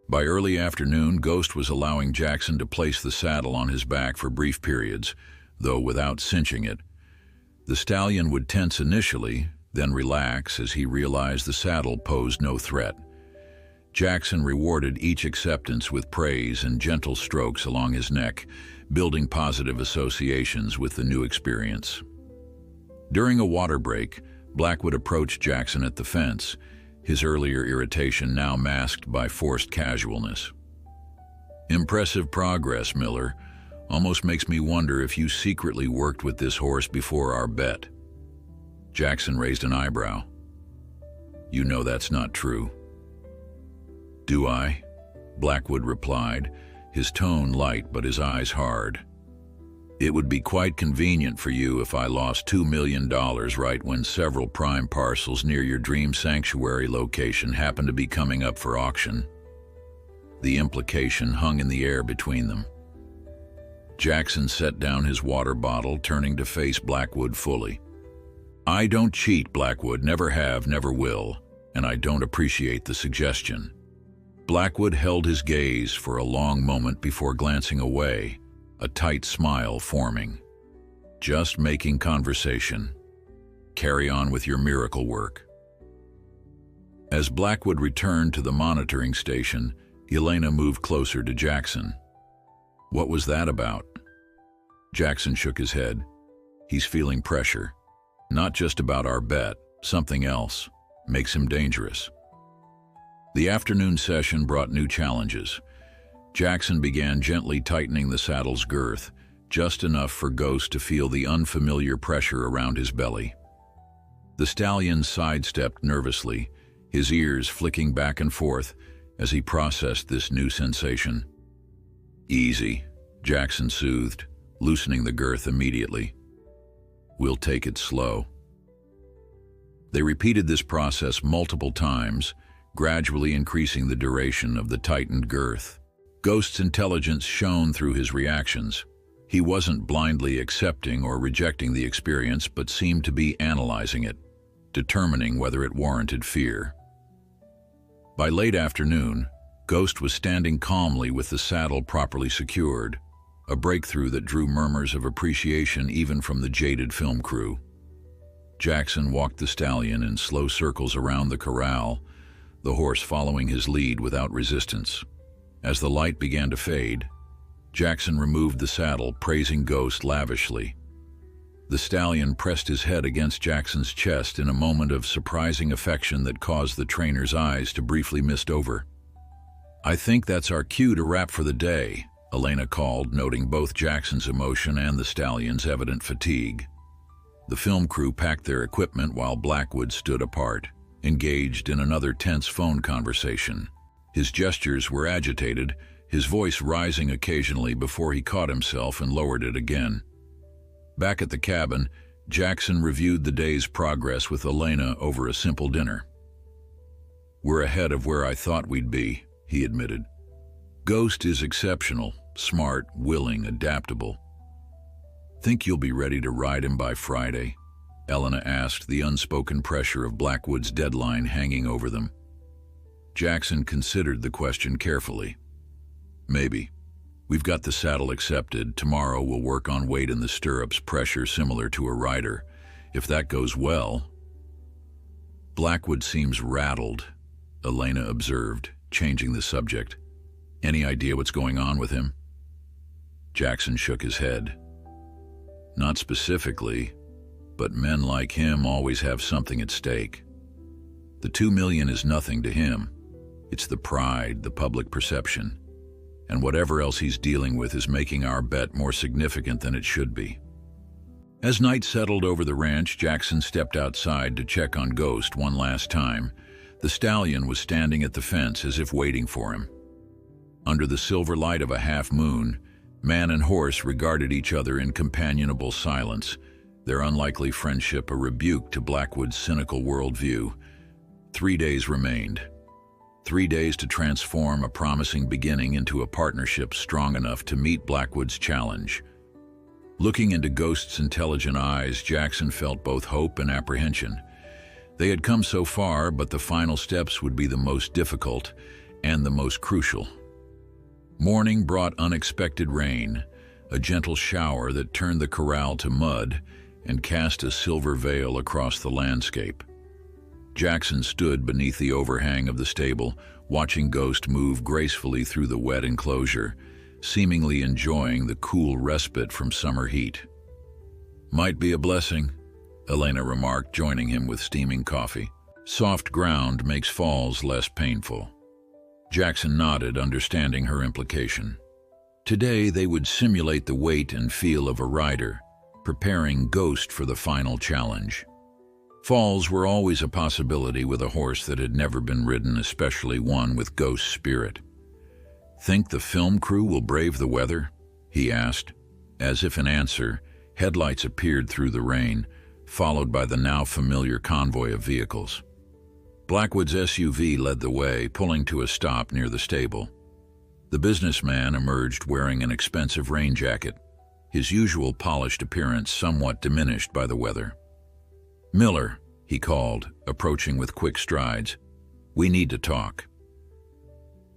By early afternoon, Ghost was allowing Jackson to place the saddle on his back for brief periods, though without cinching it. The stallion would tense initially, then relax as he realized the saddle posed no threat. Jackson rewarded each acceptance with praise and gentle strokes along his neck, building positive associations with the new experience. During a water break, Blackwood approached Jackson at the fence, his earlier irritation now masked by forced casualness. "Impressive progress, Miller. Almost makes me wonder if you secretly worked with this horse before our bet." Jackson raised an eyebrow. "You know that's not true." "Do I?" Blackwood replied, his tone light but his eyes hard. "It would be quite convenient for you if I lost $2 million right when several prime parcels near your dream sanctuary location happen to be coming up for auction." The implication hung in the air between them. Jackson set down his water bottle, turning to face Blackwood fully. "I don't cheat, Blackwood, never have, never will, and I don't appreciate the suggestion." Blackwood held his gaze for a long moment before glancing away, a tight smile forming. "Just making conversation. Carry on with your miracle work." As Blackwood returned to the monitoring station, Elena moved closer to Jackson. "What was that about?" Jackson shook his head. "He's feeling pressure. Not just about our bet, something else. Makes him dangerous." The afternoon session brought new challenges. Jackson began gently tightening the saddle's girth, just enough for Ghost to feel the unfamiliar pressure around his belly. The stallion sidestepped nervously, his ears flicking back and forth as he processed this new sensation. "Easy," Jackson soothed, loosening the girth immediately. "We'll take it slow." They repeated this process multiple times, gradually increasing the duration of the tightened girth. Ghost's intelligence shone through his reactions. He wasn't blindly accepting or rejecting the experience, but seemed to be analyzing it, determining whether it warranted fear. By late afternoon, Ghost was standing calmly with the saddle properly secured, a breakthrough that drew murmurs of appreciation even from the jaded film crew. Jackson walked the stallion in slow circles around the corral, the horse following his lead without resistance. As the light began to fade, Jackson removed the saddle, praising Ghost lavishly. The stallion pressed his head against Jackson's chest in a moment of surprising affection that caused the trainer's eyes to briefly mist over. "I think that's our cue to wrap for the day," Elena called, noting both Jackson's emotion and the stallion's evident fatigue. The film crew packed their equipment while Blackwood stood apart, engaged in another tense phone conversation. His gestures were agitated, his voice rising occasionally before he caught himself and lowered it again. Back at the cabin, Jackson reviewed the day's progress with Elena over a simple dinner. "We're ahead of where I thought we'd be," he admitted. "Ghost is exceptional, smart, willing, adaptable." "Think you'll be ready to ride him by Friday?" Elena asked, the unspoken pressure of Blackwood's deadline hanging over them. Jackson considered the question carefully. "Maybe. We've got the saddle accepted. Tomorrow we'll work on weight in the stirrups, pressure similar to a rider. If that goes well..." "Blackwood seems rattled," Elena observed, changing the subject. "Any idea what's going on with him?" Jackson shook his head. "Not specifically, but men like him always have something at stake. The 2 million is nothing to him. It's the pride, the public perception. And whatever else he's dealing with is making our bet more significant than it should be." As night settled over the ranch, Jackson stepped outside to check on Ghost one last time. The stallion was standing at the fence as if waiting for him. Under the silver light of a half moon, man and horse regarded each other in companionable silence, their unlikely friendship a rebuke to Blackwood's cynical worldview. 3 days remained. 3 days to transform a promising beginning into a partnership strong enough to meet Blackwood's challenge. Looking into Ghost's intelligent eyes, Jackson felt both hope and apprehension. They had come so far, but the final steps would be the most difficult and the most crucial. Morning brought unexpected rain, a gentle shower that turned the corral to mud and cast a silver veil across the landscape. Jackson stood beneath the overhang of the stable, watching Ghost move gracefully through the wet enclosure, seemingly enjoying the cool respite from summer heat. "Might be a blessing," Elena remarked, joining him with steaming coffee. "Soft ground makes falls less painful." Jackson nodded, understanding her implication. Today they would simulate the weight and feel of a rider, preparing Ghost for the final challenge. Falls were always a possibility with a horse that had never been ridden, especially one with Ghost's spirit. "Think the film crew will brave the weather?" he asked. As if in answer, headlights appeared through the rain, followed by the now familiar convoy of vehicles. Blackwood's SUV led the way, pulling to a stop near the stable. The businessman emerged wearing an expensive rain jacket, his usual polished appearance somewhat diminished by the weather. "Miller," he called, approaching with quick strides. "We need to talk."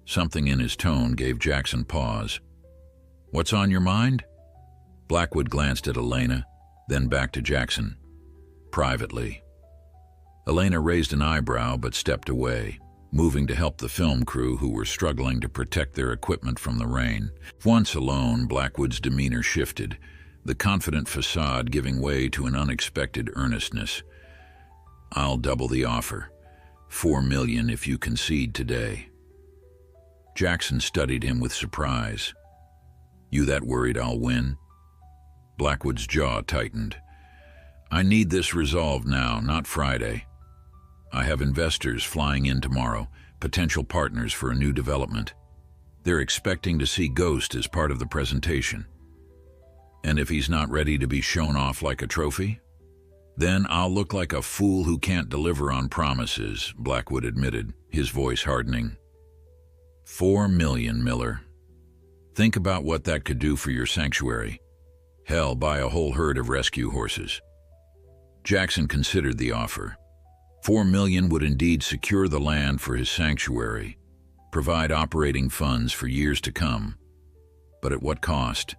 Something in his tone gave Jackson pause. "What's on your mind?" Blackwood glanced at Elena, then back to Jackson. "Privately." Elena raised an eyebrow but stepped away, moving to help the film crew who were struggling to protect their equipment from the rain. Once alone, Blackwood's demeanor shifted, the confident facade giving way to an unexpected earnestness. "I'll double the offer. 4 million if you concede today." Jackson studied him with surprise. "You that worried I'll win?" Blackwood's jaw tightened. "I need this resolved now, not Friday. I have investors flying in tomorrow, potential partners for a new development. They're expecting to see Ghost as part of the presentation. And if he's not ready to be shown off like a trophy, then I'll look like a fool who can't deliver on promises," Blackwood admitted, his voice hardening. 4 million, Miller. Think about what that could do for your sanctuary. Hell, buy a whole herd of rescue horses. Jackson considered the offer. $4 million would indeed secure the land for his sanctuary, provide operating funds for years to come. But at what cost?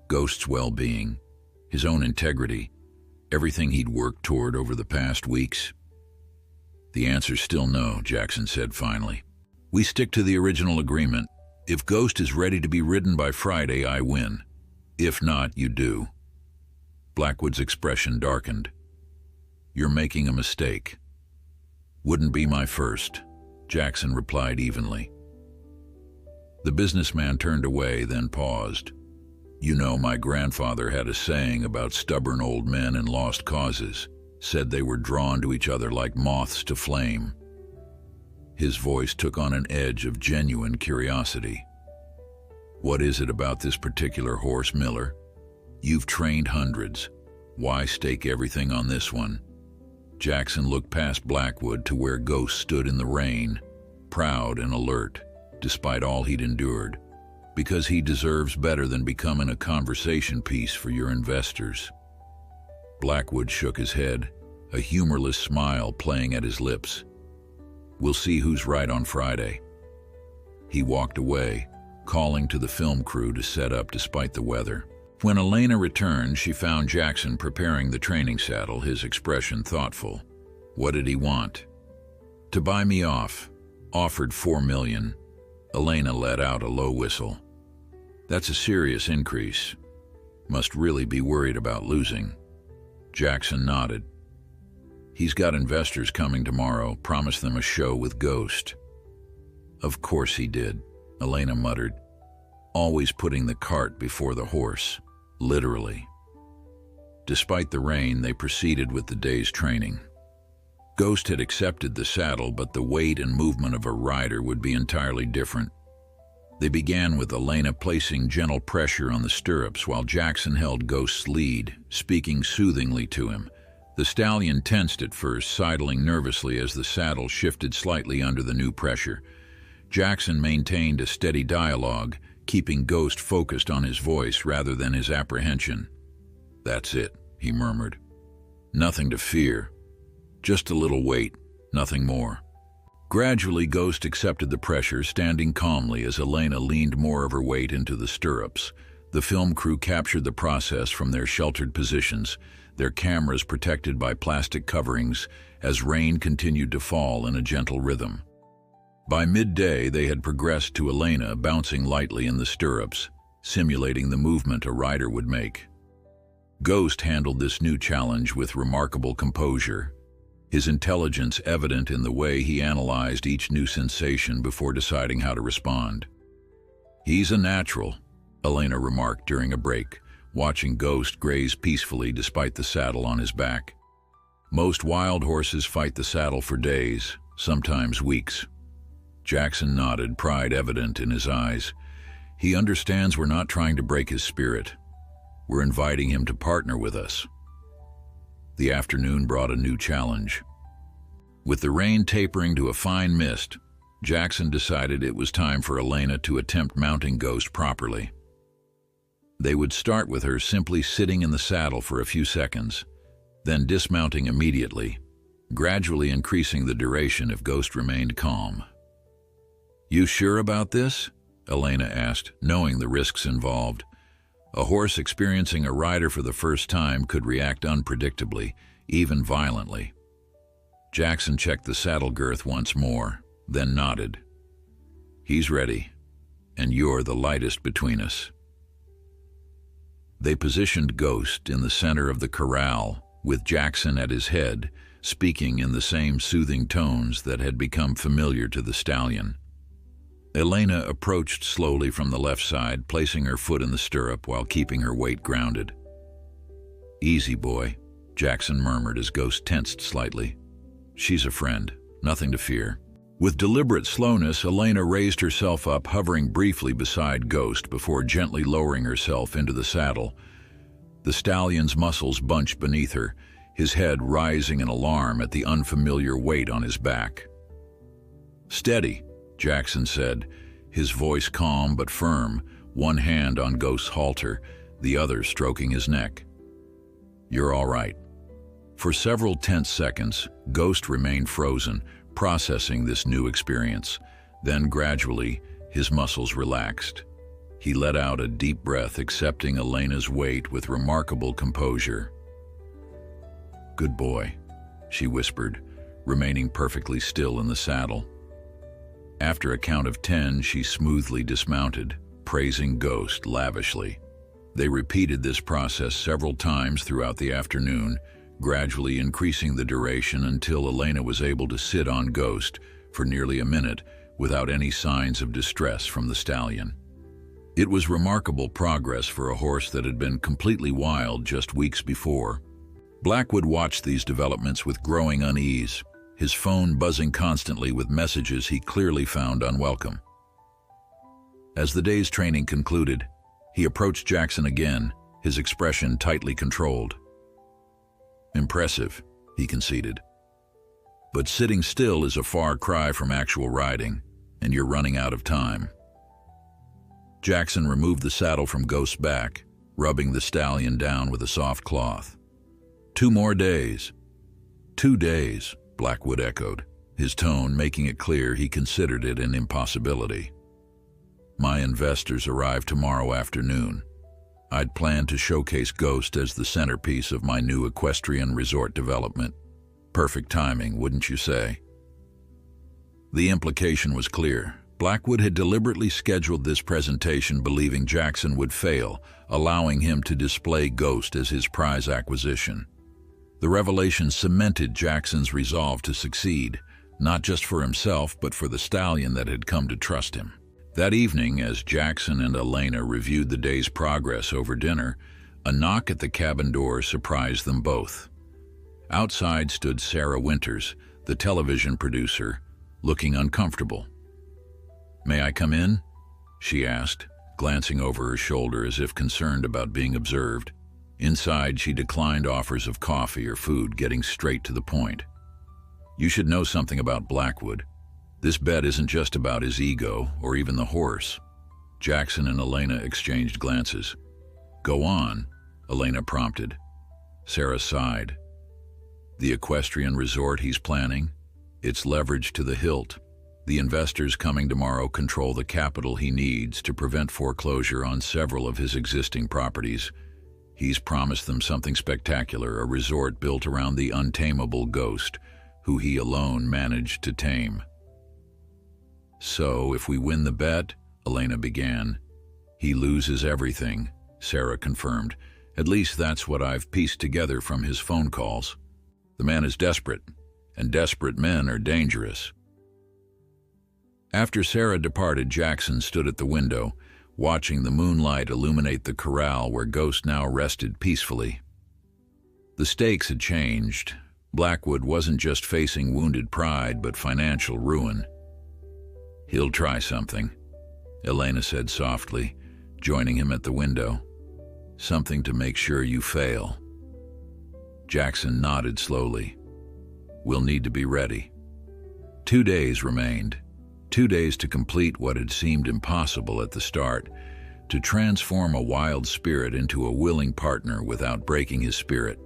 Ghost's well-being, his own integrity, everything he'd worked toward over the past weeks. The answer's still no, Jackson said finally. We stick to the original agreement. If Ghost is ready to be ridden by Friday, I win. If not, you do. Blackwood's expression darkened. You're making a mistake. Wouldn't be my first, Jackson replied evenly. The businessman turned away, then paused. You know, my grandfather had a saying about stubborn old men and lost causes, said they were drawn to each other like moths to flame. His voice took on an edge of genuine curiosity. What is it about this particular horse, Miller? You've trained hundreds. Why stake everything on this one? Jackson looked past Blackwood to where Ghost stood in the rain, proud and alert, despite all he'd endured, because he deserves better than becoming a conversation piece for your investors. Blackwood shook his head, a humorless smile playing at his lips. We'll see who's right on Friday. He walked away, calling to the film crew to set up despite the weather. When Elena returned, she found Jackson preparing the training saddle, his expression thoughtful. What did he want? To buy me off. Offered $4 million. Elena let out a low whistle. That's a serious increase. Must really be worried about losing. Jackson nodded. He's got investors coming tomorrow, promised them a show with Ghost. Of course he did, Elena muttered. Always putting the cart before the horse, literally. Despite the rain, they proceeded with the day's training. Ghost had accepted the saddle, but the weight and movement of a rider would be entirely different. They began with Elena placing gentle pressure on the stirrups while Jackson held Ghost's lead, speaking soothingly to him. The stallion tensed at first, sidling nervously as the saddle shifted slightly under the new pressure. Jackson maintained a steady dialogue, keeping Ghost focused on his voice rather than his apprehension. That's it, he murmured. Nothing to fear. Just a little weight, nothing more. Gradually, Ghost accepted the pressure, standing calmly as Elena leaned more of her weight into the stirrups. The film crew captured the process from their sheltered positions, their cameras protected by plastic coverings, as rain continued to fall in a gentle rhythm. By midday, they had progressed to Elena bouncing lightly in the stirrups, simulating the movement a rider would make. Ghost handled this new challenge with remarkable composure, his intelligence evident in the way he analyzed each new sensation before deciding how to respond. He's a natural, Elena remarked during a break, watching Ghost graze peacefully despite the saddle on his back. Most wild horses fight the saddle for days, sometimes weeks. Jackson nodded, pride evident in his eyes. He understands we're not trying to break his spirit. We're inviting him to partner with us. The afternoon brought a new challenge. With the rain tapering to a fine mist, Jackson decided it was time for Elena to attempt mounting Ghost properly. They would start with her simply sitting in the saddle for a few seconds, then dismounting immediately, gradually increasing the duration if Ghost remained calm. You sure about this? Elena asked, knowing the risks involved. A horse experiencing a rider for the first time could react unpredictably, even violently. Jackson checked the saddle girth once more, then nodded. He's ready, and you're the lightest between us. They positioned Ghost in the center of the corral, with Jackson at his head, speaking in the same soothing tones that had become familiar to the stallion. Elena approached slowly from the left side, placing her foot in the stirrup while keeping her weight grounded. Easy, boy, Jackson murmured as Ghost tensed slightly. She's a friend, nothing to fear. With deliberate slowness, Elena raised herself up, hovering briefly beside Ghost before gently lowering herself into the saddle. The stallion's muscles bunched beneath her, his head rising in alarm at the unfamiliar weight on his back. Steady, Jackson said, his voice calm but firm, one hand on Ghost's halter, the other stroking his neck. "You're all right." For several tense seconds, Ghost remained frozen, processing this new experience. Then gradually, his muscles relaxed. He let out a deep breath, accepting Elena's weight with remarkable composure. "Good boy," she whispered, remaining perfectly still in the saddle. After a count of 10, she smoothly dismounted, praising Ghost lavishly. They repeated this process several times throughout the afternoon, gradually increasing the duration until Elena was able to sit on Ghost for nearly a minute without any signs of distress from the stallion. It was remarkable progress for a horse that had been completely wild just weeks before. Blackwood watched these developments with growing unease, his phone buzzing constantly with messages he clearly found unwelcome. As the day's training concluded, he approached Jackson again, his expression tightly controlled. "Impressive," he conceded. "But sitting still is a far cry from actual riding, and you're running out of time." Jackson removed the saddle from Ghost's back, rubbing the stallion down with a soft cloth. "2 more days." "2 days," Blackwood echoed, his tone making it clear he considered it an impossibility. "My investors arrive tomorrow afternoon. I'd planned to showcase Ghost as the centerpiece of my new equestrian resort development. Perfect timing, wouldn't you say?" The implication was clear. Blackwood had deliberately scheduled this presentation believing Jackson would fail, allowing him to display Ghost as his prize acquisition. The revelation cemented Jackson's resolve to succeed, not just for himself but for the stallion that had come to trust him. That evening, as Jackson and Elena reviewed the day's progress over dinner, a knock at the cabin door surprised them both. Outside stood Sarah Winters, the television producer, looking uncomfortable. "May I come in?" she asked, glancing over her shoulder as if concerned about being observed. Inside, she declined offers of coffee or food, getting straight to the point. "You should know something about Blackwood. This bet isn't just about his ego or even the horse." Jackson and Elena exchanged glances. "Go on," Elena prompted. Sarah sighed. "The equestrian resort he's planning? It's leveraged to the hilt. The investors coming tomorrow control the capital he needs to prevent foreclosure on several of his existing properties. He's promised them something spectacular, a resort built around the untamable Ghost, who he alone managed to tame." "So, if we win the bet," Elena began. "He loses everything," Sarah confirmed. "At least that's what I've pieced together from his phone calls. The man is desperate, and desperate men are dangerous." After Sarah departed, Jackson stood at the window, watching the moonlight illuminate the corral where Ghost now rested peacefully. The stakes had changed. Blackwood wasn't just facing wounded pride, but financial ruin. "He'll try something," Elena said softly, joining him at the window. "Something to make sure you fail." Jackson nodded slowly. "We'll need to be ready." 2 days remained. 2 days to complete what had seemed impossible at the start, to transform a wild spirit into a willing partner without breaking his spirit.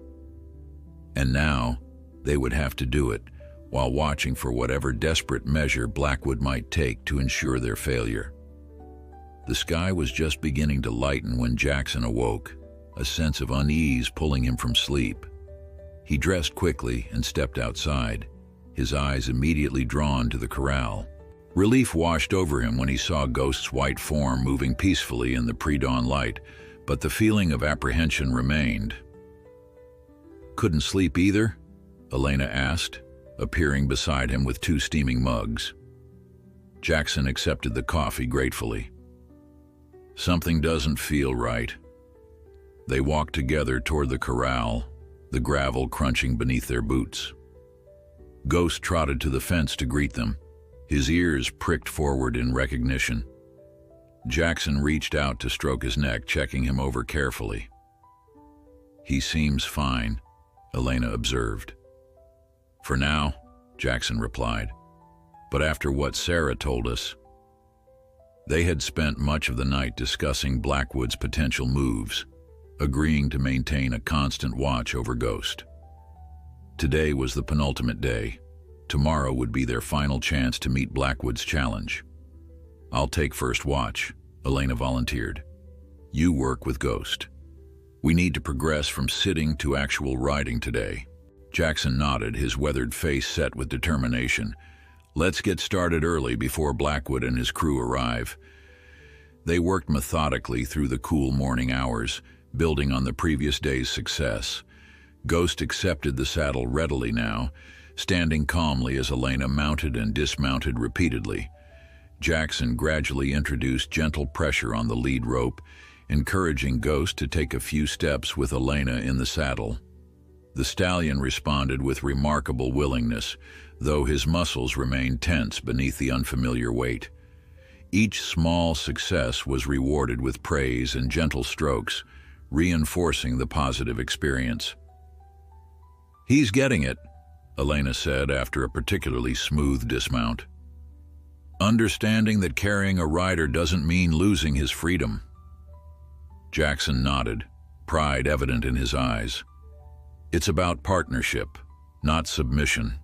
And now, they would have to do it, while watching for whatever desperate measure Blackwood might take to ensure their failure. The sky was just beginning to lighten when Jackson awoke, a sense of unease pulling him from sleep. He dressed quickly and stepped outside, his eyes immediately drawn to the corral. Relief washed over him when he saw Ghost's white form moving peacefully in the pre-dawn light, but the feeling of apprehension remained. "Couldn't sleep either?" Elena asked, appearing beside him with 2 steaming mugs. Jackson accepted the coffee gratefully. "Something doesn't feel right." They walked together toward the corral, the gravel crunching beneath their boots. Ghost trotted to the fence to greet them, his ears pricked forward in recognition. Jackson reached out to stroke his neck, checking him over carefully. "He seems fine," Elena observed. "For now," Jackson replied. "But after what Sarah told us..." They had spent much of the night discussing Blackwood's potential moves. agreeing to maintain a constant watch over Ghost. Today was the penultimate day. Tomorrow would be their final chance to meet Blackwood's challenge. "I'll take first watch," Elena volunteered. "You work with Ghost. We need to progress from sitting to actual riding today." Jackson nodded, his weathered face set with determination. "Let's get started early before Blackwood and his crew arrive." They worked methodically through the cool morning hours, building on the previous day's success. Ghost accepted the saddle readily now, standing calmly as Elena mounted and dismounted repeatedly. Jackson gradually introduced gentle pressure on the lead rope, encouraging Ghost to take a few steps with Elena in the saddle. The stallion responded with remarkable willingness, though his muscles remained tense beneath the unfamiliar weight. Each small success was rewarded with praise and gentle strokes, reinforcing the positive experience. "He's getting it," Elena said after a particularly smooth dismount. "Understanding that carrying a rider doesn't mean losing his freedom." Jackson nodded, pride evident in his eyes. "It's about partnership, not submission."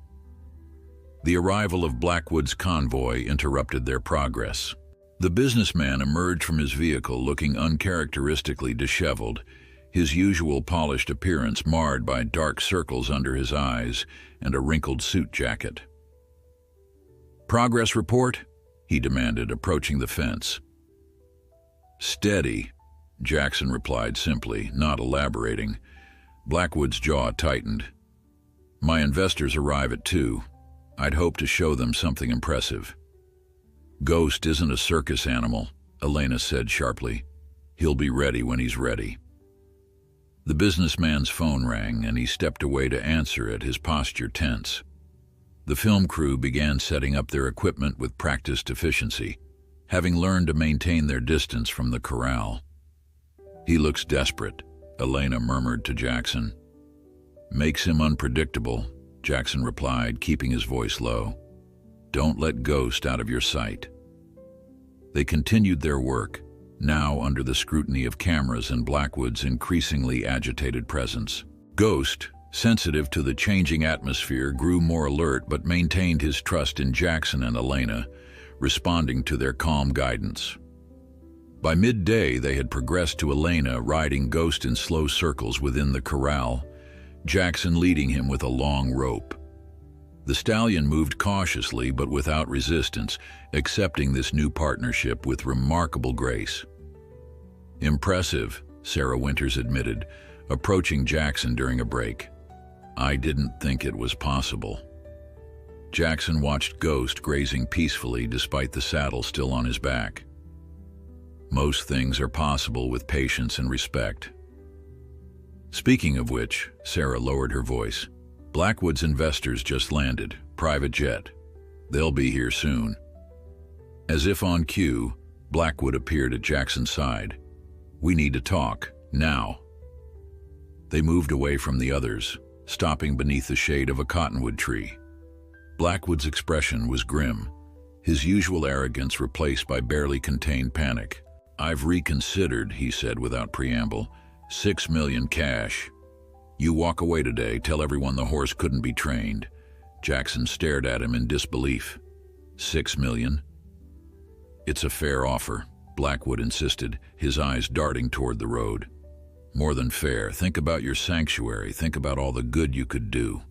The arrival of Blackwood's convoy interrupted their progress. The businessman emerged from his vehicle looking uncharacteristically disheveled, his usual polished appearance marred by dark circles under his eyes and a wrinkled suit jacket. "Progress report?" he demanded, approaching the fence. "Steady," Jackson replied simply, not elaborating. Blackwood's jaw tightened. "My investors arrive at 2. I'd hope to show them something impressive." "Ghost isn't a circus animal," Elena said sharply. "He'll be ready when he's ready." The businessman's phone rang, and he stepped away to answer it, his posture tense. The film crew began setting up their equipment with practiced efficiency, having learned to maintain their distance from the corral. "He looks desperate," Elena murmured to Jackson. "Makes him unpredictable," Jackson replied, keeping his voice low. "Don't let Ghost out of your sight." They continued their work, now under the scrutiny of cameras and Blackwood's increasingly agitated presence. Ghost, sensitive to the changing atmosphere, grew more alert but maintained his trust in Jackson and Elena, responding to their calm guidance. By midday, they had progressed to Elena riding Ghost in slow circles within the corral, Jackson leading him with a long rope. The stallion moved cautiously but without resistance, accepting this new partnership with remarkable grace. "Impressive," Sarah Winters admitted, approaching Jackson during a break. "I didn't think it was possible." Jackson watched Ghost grazing peacefully despite the saddle still on his back. "Most things are possible with patience and respect." "Speaking of which," Sarah lowered her voice, "Blackwood's investors just landed, private jet. They'll be here soon." As if on cue, Blackwood appeared at Jackson's side. "We need to talk, now." They moved away from the others, stopping beneath the shade of a cottonwood tree. Blackwood's expression was grim, his usual arrogance replaced by barely contained panic. "I've reconsidered," he said without preamble. $6 million cash. You walk away today, tell everyone the horse couldn't be trained." Jackson stared at him in disbelief. $6 million? "It's a fair offer," Blackwood insisted, his eyes darting toward the road. "More than fair. Think about your sanctuary. Think about all the good you could do."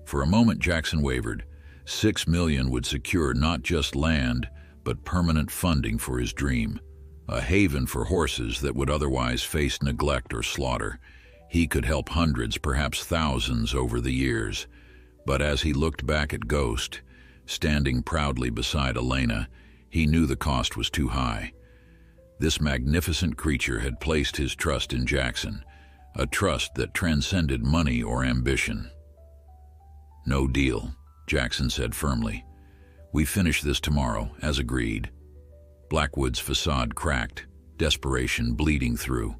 For a moment, Jackson wavered. $6 million would secure not just land, but permanent funding for his dream. A haven for horses that would otherwise face neglect or slaughter. He could help hundreds, perhaps thousands, over the years. But as he looked back at Ghost, standing proudly beside Elena, he knew the cost was too high. This magnificent creature had placed his trust in Jackson, a trust that transcended money or ambition. "No deal," Jackson said firmly. "We finish this tomorrow, as agreed." Blackwood's facade cracked, desperation bleeding through.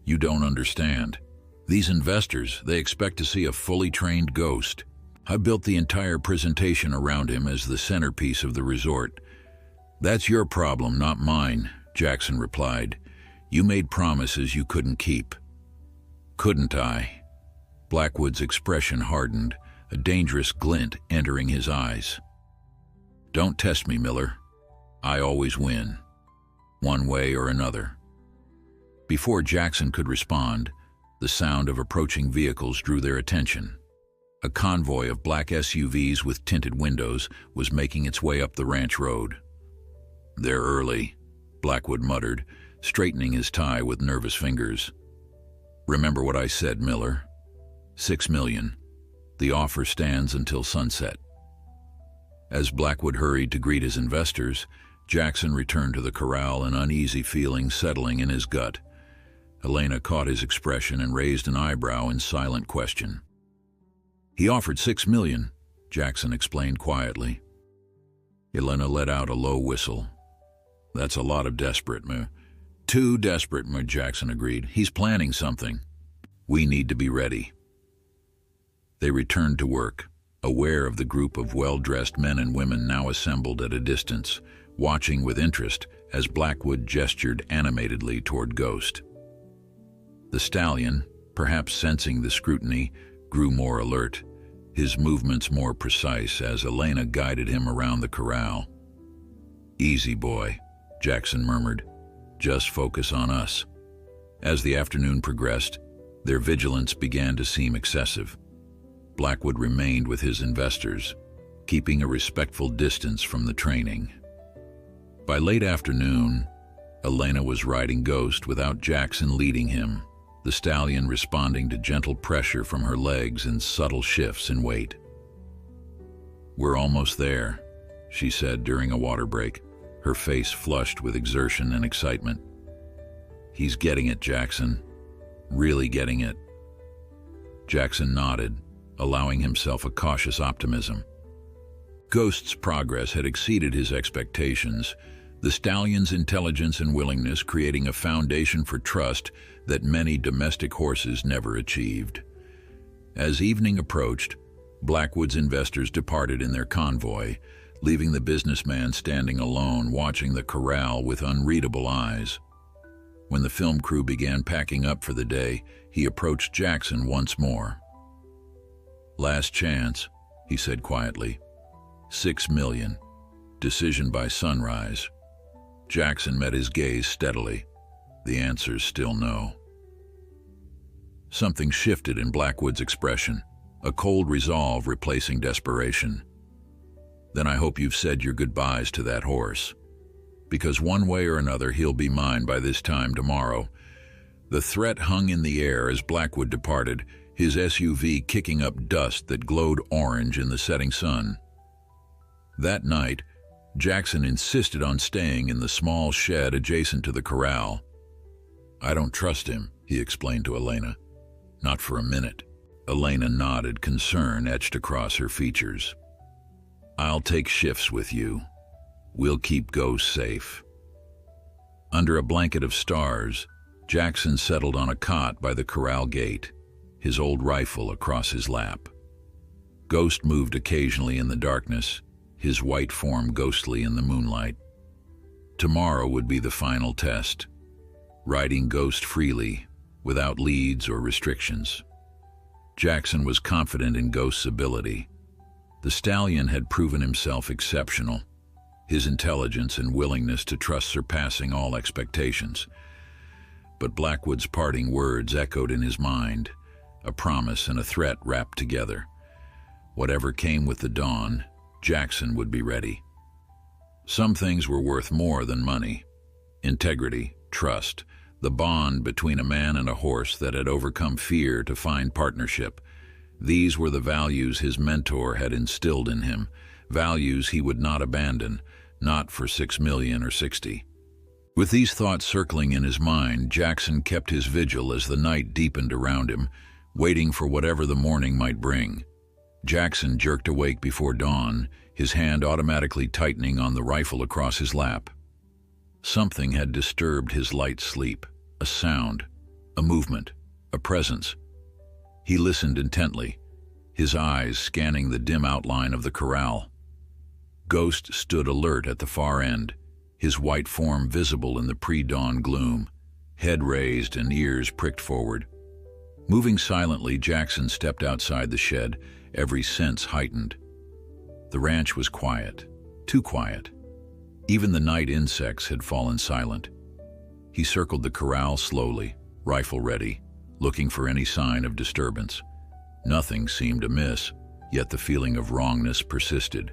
"You don't understand. These investors, they expect to see a fully trained Ghost. I built the entire presentation around him as the centerpiece of the resort." "That's your problem, not mine," Jackson replied. "You made promises you couldn't keep. Couldn't I? Blackwood's expression hardened, a dangerous glint entering his eyes. Don't test me, Miller. I always win, one way or another. Before Jackson could respond, the sound of approaching vehicles drew their attention. A convoy of black SUVs with tinted windows was making its way up the ranch road. They're early, Blackwood muttered, straightening his tie with nervous fingers. Remember what I said, Miller. $6 million. The offer stands until sunset. As Blackwood hurried to greet his investors, Jackson returned to the corral, an uneasy feeling settling in his gut. Elena caught his expression and raised an eyebrow in silent question. He offered $6 million, Jackson explained quietly. Elena let out a low whistle. That's a lot of desperate, Too desperate, Jackson agreed. He's planning something. We need to be ready. They returned to work, aware of the group of well-dressed men and women now assembled at a distance, watching with interest as Blackwood gestured animatedly toward Ghost. The stallion, perhaps sensing the scrutiny, grew more alert, his movements more precise as Elena guided him around the corral. Easy, boy, Jackson murmured. Just focus on us. As the afternoon progressed, their vigilance began to seem excessive. Blackwood remained with his investors, keeping a respectful distance from the training. By late afternoon, Elena was riding Ghost without Jackson leading him, the stallion responding to gentle pressure from her legs and subtle shifts in weight. We're almost there, she said during a water break, her face flushed with exertion and excitement. He's getting it, Jackson. Really getting it. Jackson nodded, allowing himself a cautious optimism. Ghost's progress had exceeded his expectations, the stallion's intelligence and willingness creating a foundation for trust that many domestic horses never achieved. As evening approached, Blackwood's investors departed in their convoy, leaving the businessman standing alone watching the corral with unreadable eyes. When the film crew began packing up for the day, he approached Jackson once more. Last chance, he said quietly. $6 million. Decision by sunrise. Jackson met his gaze steadily. The answer's still no. Something shifted in Blackwood's expression, a cold resolve replacing desperation. Then I hope you've said your goodbyes to that horse, because one way or another he'll be mine by this time tomorrow. The threat hung in the air as Blackwood departed, his SUV kicking up dust that glowed orange in the setting sun. That night, Jackson insisted on staying in the small shed adjacent to the corral. I don't trust him, he explained to Elena. Not for a minute. Elena nodded, concern etched across her features. I'll take shifts with you. We'll keep Ghost safe. Under a blanket of stars, Jackson settled on a cot by the corral gate, his old rifle across his lap. Ghost moved occasionally in the darkness, his white form ghostly in the moonlight. Tomorrow would be the final test, riding Ghost freely, without leads or restrictions. Jackson was confident in Ghost's ability. The stallion had proven himself exceptional, his intelligence and willingness to trust surpassing all expectations. But Blackwood's parting words echoed in his mind, a promise and a threat wrapped together. Whatever came with the dawn, Jackson would be ready. Some things were worth more than money. Integrity, trust, the bond between a man and a horse that had overcome fear to find partnership. These were the values his mentor had instilled in him, values he would not abandon, not for $6 million or 60. With these thoughts circling in his mind, Jackson kept his vigil as the night deepened around him, waiting for whatever the morning might bring. Jackson jerked awake before dawn, his hand automatically tightening on the rifle across his lap. Something had disturbed his light sleep, a sound, a movement, a presence. He listened intently, his eyes scanning the dim outline of the corral. Ghost stood alert at the far end, his white form visible in the pre-dawn gloom, head raised and ears pricked forward. Moving silently, Jackson stepped outside the shed, every sense heightened. The ranch was quiet, too quiet. Even the night insects had fallen silent. He circled the corral slowly, rifle ready, looking for any sign of disturbance. Nothing seemed amiss, yet the feeling of wrongness persisted.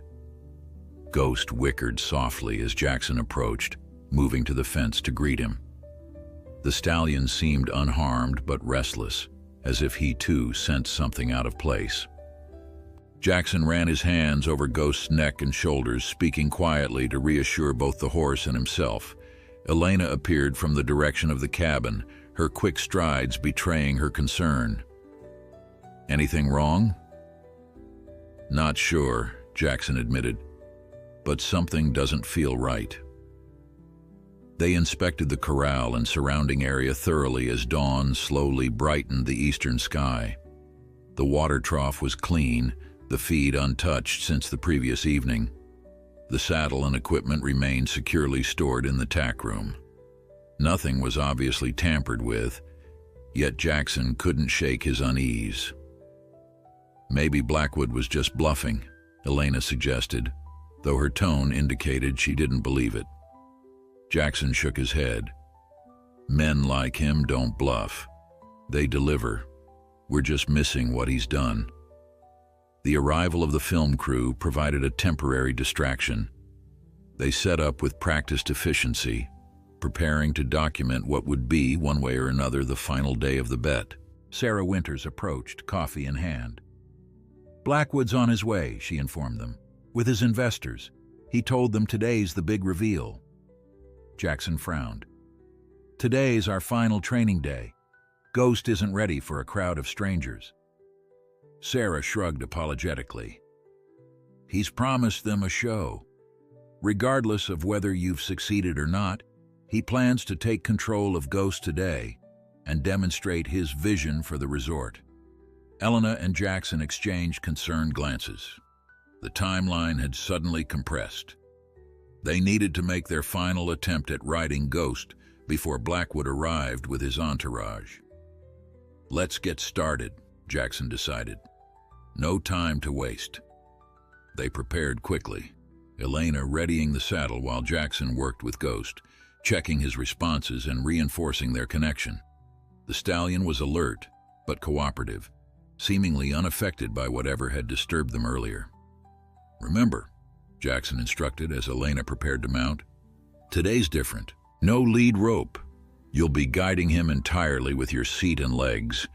Ghost whickered softly as Jackson approached, moving to the fence to greet him. The stallion seemed unharmed but restless, as if he too sensed something out of place. Jackson ran his hands over Ghost's neck and shoulders, speaking quietly to reassure both the horse and himself. Elena appeared from the direction of the cabin, her quick strides betraying her concern. "Anything wrong?" "Not sure," Jackson admitted, "but something doesn't feel right." They inspected the corral and surrounding area thoroughly as dawn slowly brightened the eastern sky. The water trough was clean, the feed untouched since the previous evening. The saddle and equipment remained securely stored in the tack room. Nothing was obviously tampered with, yet Jackson couldn't shake his unease. Maybe Blackwood was just bluffing, Elena suggested, though her tone indicated she didn't believe it. Jackson shook his head. "Men like him don't bluff. They deliver. We're just missing what he's done." The arrival of the film crew provided a temporary distraction. They set up with practiced efficiency, preparing to document what would be, one way or another, the final day of the bet. Sarah Winters approached, coffee in hand. "Blackwood's on his way," she informed them, "with his investors. He told them today's the big reveal." Jackson frowned. "Today's our final training day. Ghost isn't ready for a crowd of strangers." Sarah shrugged apologetically. "He's promised them a show. Regardless of whether you've succeeded or not, he plans to take control of Ghost today and demonstrate his vision for the resort." Elena and Jackson exchanged concerned glances. The timeline had suddenly compressed. They needed to make their final attempt at riding Ghost before Blackwood arrived with his entourage. "Let's get started," Jackson decided. "No time to waste." They prepared quickly, Elena readying the saddle while Jackson worked with Ghost, checking his responses and reinforcing their connection. The stallion was alert, but cooperative, seemingly unaffected by whatever had disturbed them earlier. "Remember," Jackson instructed as Elena prepared to mount, "today's different. No lead rope. You'll be guiding him entirely with your seat and legs.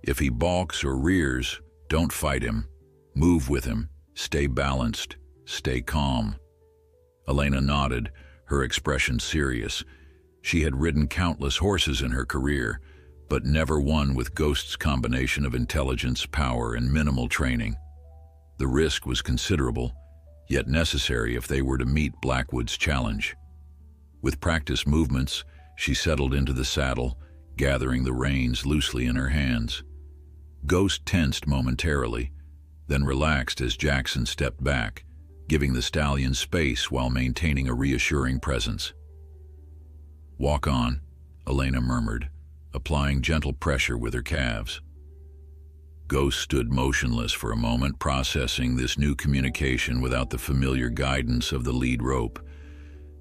If he balks or rears, don't fight him. Move with him. Stay balanced. Stay calm." Elena nodded, her expression serious. She had ridden countless horses in her career, but never one with Ghost's combination of intelligence, power, and minimal training. The risk was considerable, yet necessary if they were to meet Blackwood's challenge. With practiced movements, she settled into the saddle, gathering the reins loosely in her hands. Ghost tensed momentarily, then relaxed as Jackson stepped back, giving the stallion space while maintaining a reassuring presence. "Walk on," Elena murmured, applying gentle pressure with her calves. Ghost stood motionless for a moment, processing this new communication without the familiar guidance of the lead rope.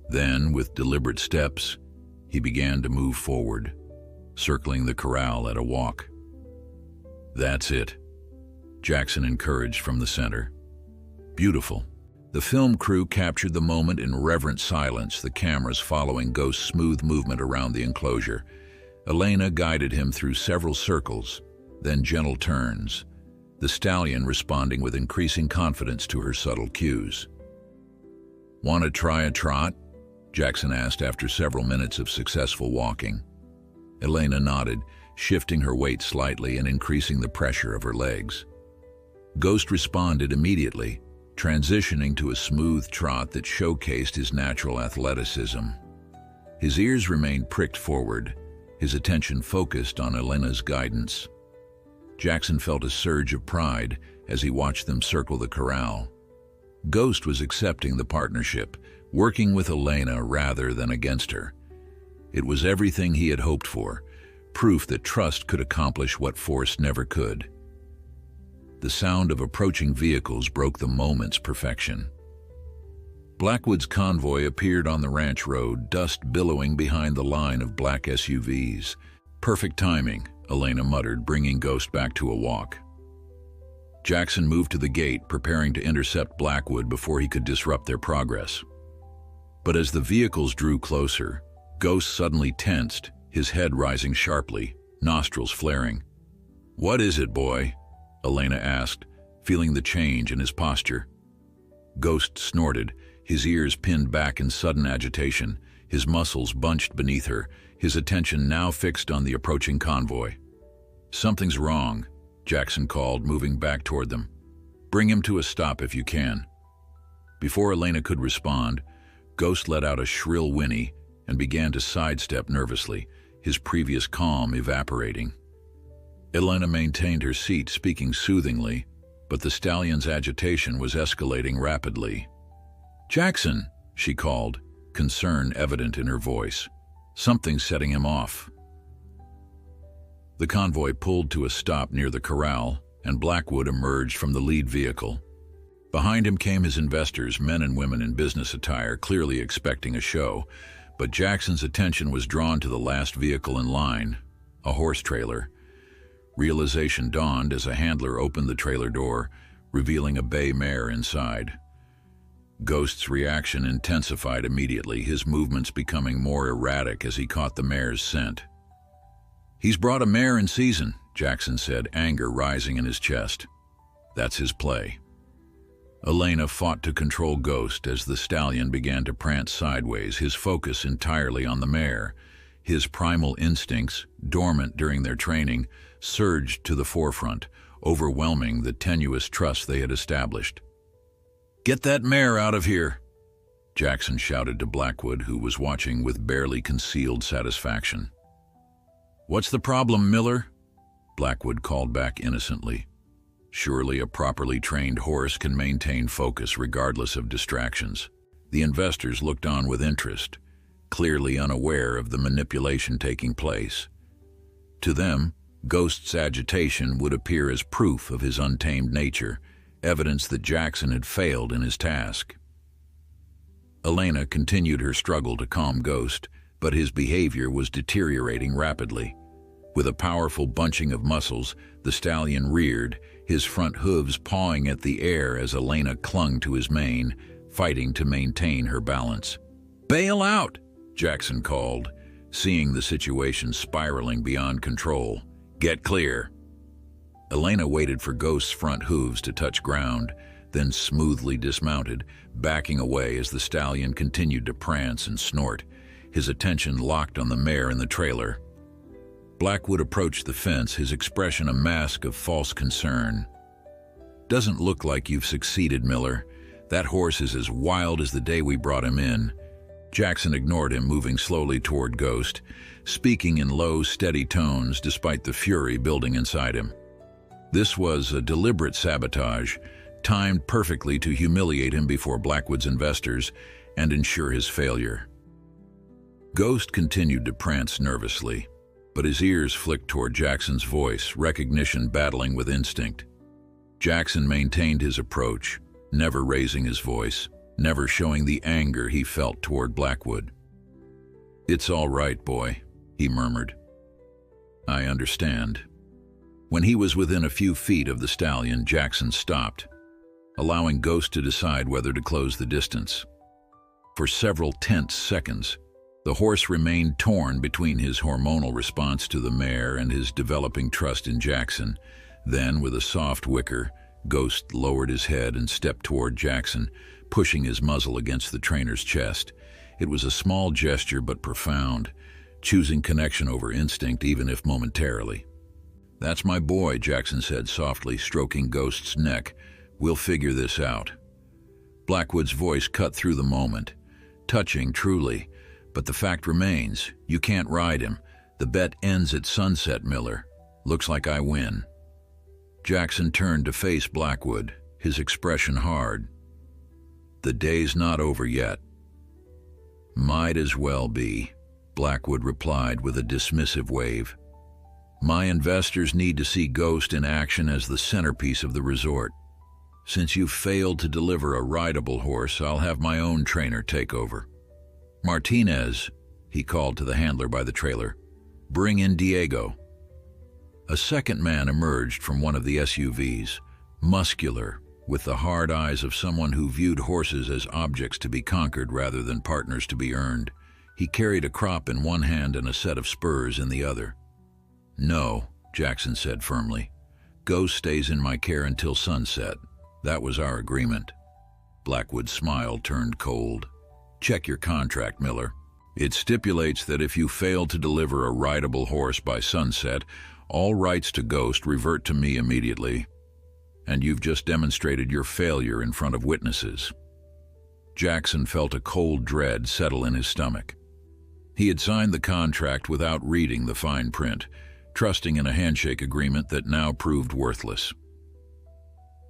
Then, with deliberate steps, he began to move forward, circling the corral at a walk. "That's it," Jackson encouraged from the center. "Beautiful." The film crew captured the moment in reverent silence, the cameras following Ghost's smooth movement around the enclosure. Elena guided him through several circles, then gentle turns, the stallion responding with increasing confidence to her subtle cues. "Want to try a trot?" Jackson asked after several minutes of successful walking. Elena nodded, shifting her weight slightly and increasing the pressure of her legs. Ghost responded immediately, transitioning to a smooth trot that showcased his natural athleticism. His ears remained pricked forward, his attention focused on Elena's guidance. Jackson felt a surge of pride as he watched them circle the corral. Ghost was accepting the partnership, working with Elena rather than against her. It was everything he had hoped for, proof that trust could accomplish what force never could. The sound of approaching vehicles broke the moment's perfection. Blackwood's convoy appeared on the ranch road, dust billowing behind the line of black SUVs. "Perfect timing," Elena muttered, bringing Ghost back to a walk. Jackson moved to the gate, preparing to intercept Blackwood before he could disrupt their progress. But as the vehicles drew closer, Ghost suddenly tensed, his head rising sharply, nostrils flaring. "What is it, boy?" Elena asked, feeling the change in his posture. Ghost snorted, his ears pinned back in sudden agitation, his muscles bunched beneath her, his attention now fixed on the approaching convoy. "Something's wrong," Jackson called, moving back toward them. "Bring him to a stop if you can." Before Elena could respond, Ghost let out a shrill whinny and began to sidestep nervously, his previous calm evaporating. Elena maintained her seat, speaking soothingly, but the stallion's agitation was escalating rapidly. "Jackson," she called, concern evident in her voice. "Something's setting him off." The convoy pulled to a stop near the corral, and Blackwood emerged from the lead vehicle. Behind him came his investors, men and women in business attire, clearly expecting a show, but Jackson's attention was drawn to the last vehicle in line, a horse trailer. Realization dawned as a handler opened the trailer door, revealing a bay mare inside. Ghost's reaction intensified immediately, his movements becoming more erratic as he caught the mare's scent. "He's brought a mare in season," Jackson said, anger rising in his chest. "That's his play." Elena fought to control Ghost as the stallion began to prance sideways, his focus entirely on the mare. His primal instincts, dormant during their training, surged to the forefront, overwhelming the tenuous trust they had established. "Get that mare out of here," Jackson shouted to Blackwood, who was watching with barely concealed satisfaction. "What's the problem, Miller?" Blackwood called back innocently. Surely a properly trained horse can maintain focus regardless of distractions. The investors looked on with interest, clearly unaware of the manipulation taking place. To them, Ghost's agitation would appear as proof of his untamed nature, evidence that Jackson had failed in his task. Elena continued her struggle to calm Ghost, but his behavior was deteriorating rapidly. With a powerful bunching of muscles, the stallion reared, his front hooves pawing at the air as Elena clung to his mane, fighting to maintain her balance. "Bail out!" Jackson called, seeing the situation spiraling beyond control. "Get clear!" Elena waited for Ghost's front hooves to touch ground, then smoothly dismounted, backing away as the stallion continued to prance and snort, his attention locked on the mare in the trailer. Blackwood approached the fence, his expression a mask of false concern. "Doesn't look like you've succeeded, Miller. That horse is as wild as the day we brought him in." Jackson ignored him, moving slowly toward Ghost, speaking in low, steady tones despite the fury building inside him. This was a deliberate sabotage, timed perfectly to humiliate him before Blackwood's investors and ensure his failure. Ghost continued to prance nervously, but his ears flicked toward Jackson's voice, recognition battling with instinct. Jackson maintained his approach, never raising his voice, never showing the anger he felt toward Blackwood. "It's all right, boy," he murmured. "I understand." When he was within a few feet of the stallion, Jackson stopped, allowing Ghost to decide whether to close the distance. For several tense seconds, the horse remained torn between his hormonal response to the mare and his developing trust in Jackson. Then, with a soft whicker, Ghost lowered his head and stepped toward Jackson, pushing his muzzle against the trainer's chest. It was a small gesture but profound, choosing connection over instinct even if momentarily. "That's my boy," Jackson said softly, stroking Ghost's neck. "We'll figure this out." Blackwood's voice cut through the moment. Touching, truly. But the fact remains, you can't ride him. The bet ends at sunset, Miller. Looks like I win. Jackson turned to face Blackwood, his expression hard. "The day's not over yet." "Might as well be," Blackwood replied with a dismissive wave. My investors need to see Ghost in action as the centerpiece of the resort. Since you've failed to deliver a rideable horse, I'll have my own trainer take over. Martinez, he called to the handler by the trailer, bring in Diego. A second man emerged from one of the SUVs, muscular, with the hard eyes of someone who viewed horses as objects to be conquered rather than partners to be earned. He carried a crop in one hand and a set of spurs in the other. No, Jackson said firmly. Ghost stays in my care until sunset. That was our agreement. Blackwood's smile turned cold. Check your contract, Miller. It stipulates that if you fail to deliver a rideable horse by sunset, all rights to Ghost revert to me immediately. And you've just demonstrated your failure in front of witnesses. Jackson felt a cold dread settle in his stomach. He had signed the contract without reading the fine print, trusting in a handshake agreement that now proved worthless.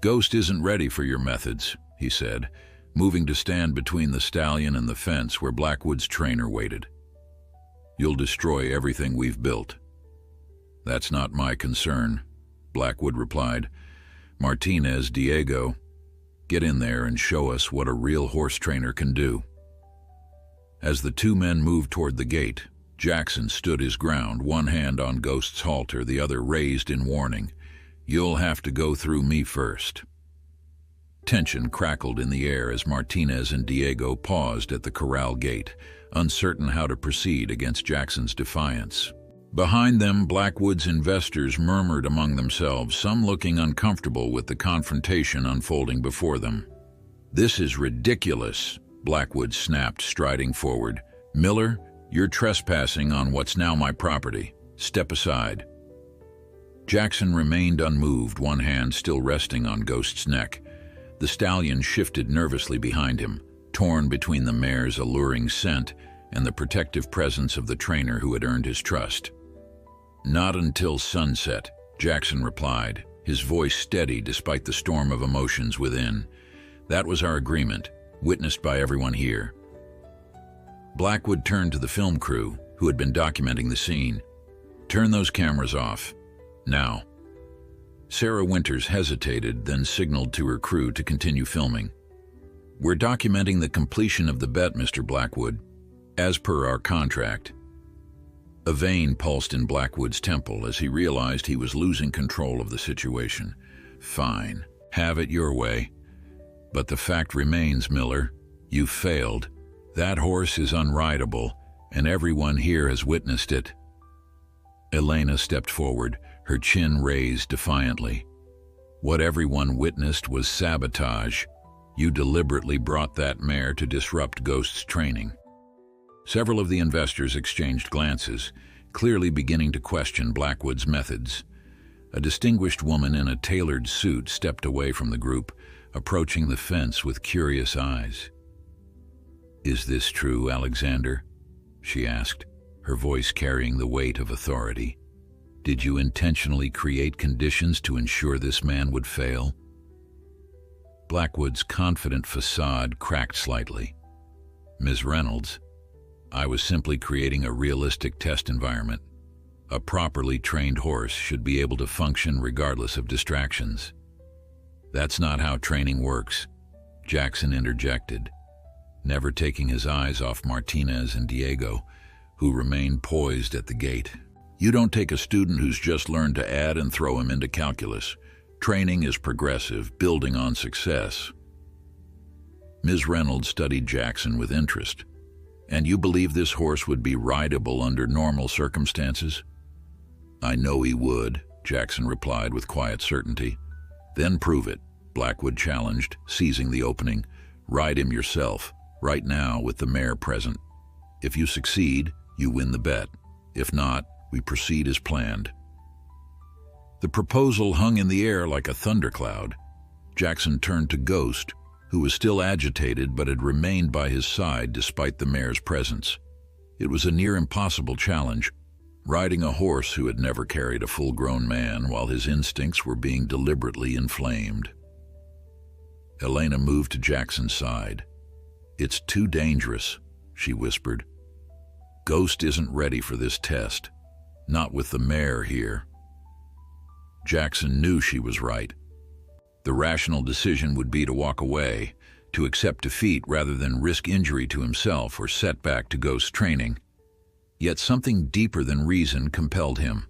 Ghost isn't ready for your methods, he said, moving to stand between the stallion and the fence where Blackwood's trainer waited. You'll destroy everything we've built. That's not my concern, Blackwood replied. Martinez, Diego, get in there and show us what a real horse trainer can do. As the two men moved toward the gate, Jackson stood his ground, one hand on Ghost's halter, the other raised in warning. You'll have to go through me first. Tension crackled in the air as Martinez and Diego paused at the corral gate, uncertain how to proceed against Jackson's defiance. Behind them, Blackwood's investors murmured among themselves, some looking uncomfortable with the confrontation unfolding before them. This is ridiculous, Blackwood snapped, striding forward. Miller, you're trespassing on what's now my property. Step aside. Jackson remained unmoved, one hand still resting on Ghost's neck. The stallion shifted nervously behind him, torn between the mare's alluring scent and the protective presence of the trainer who had earned his trust. Not until sunset, Jackson replied, his voice steady despite the storm of emotions within. That was our agreement, witnessed by everyone here. Blackwood turned to the film crew, who had been documenting the scene. Turn those cameras off. Now. Sarah Winters hesitated, then signaled to her crew to continue filming. We're documenting the completion of the bet, Mr. Blackwood, as per our contract. A vein pulsed in Blackwood's temple as he realized he was losing control of the situation. Fine, have it your way. But the fact remains, Miller, you've failed. That horse is unrideable, and everyone here has witnessed it. Elena stepped forward, her chin raised defiantly. What everyone witnessed was sabotage. You deliberately brought that mare to disrupt Ghost's training. Several of the investors exchanged glances, clearly beginning to question Blackwood's methods. A distinguished woman in a tailored suit stepped away from the group, approaching the fence with curious eyes. Is this true, Alexander? She asked, her voice carrying the weight of authority. Did you intentionally create conditions to ensure this man would fail? Blackwood's confident facade cracked slightly. Ms. Reynolds, I was simply creating a realistic test environment. A properly trained horse should be able to function regardless of distractions. That's not how training works, Jackson interjected, never taking his eyes off Martinez and Diego, who remained poised at the gate. You don't take a student who's just learned to add and throw him into calculus. Training is progressive, building on success. Ms. Reynolds studied Jackson with interest. And you believe this horse would be rideable under normal circumstances? I know he would, Jackson replied with quiet certainty. Then prove it, Blackwood challenged, seizing the opening. Ride him yourself, right now with the mare present. If you succeed, you win the bet. If not, we proceed as planned. The proposal hung in the air like a thundercloud. Jackson turned to Ghost, who was still agitated but had remained by his side despite the mare's presence. It was a near impossible challenge, riding a horse who had never carried a full-grown man while his instincts were being deliberately inflamed. Elena moved to Jackson's side. It's too dangerous, she whispered. Ghost isn't ready for this test. Not with the mare here. Jackson knew she was right. The rational decision would be to walk away, to accept defeat rather than risk injury to himself or setback to Ghost's training. Yet something deeper than reason compelled him.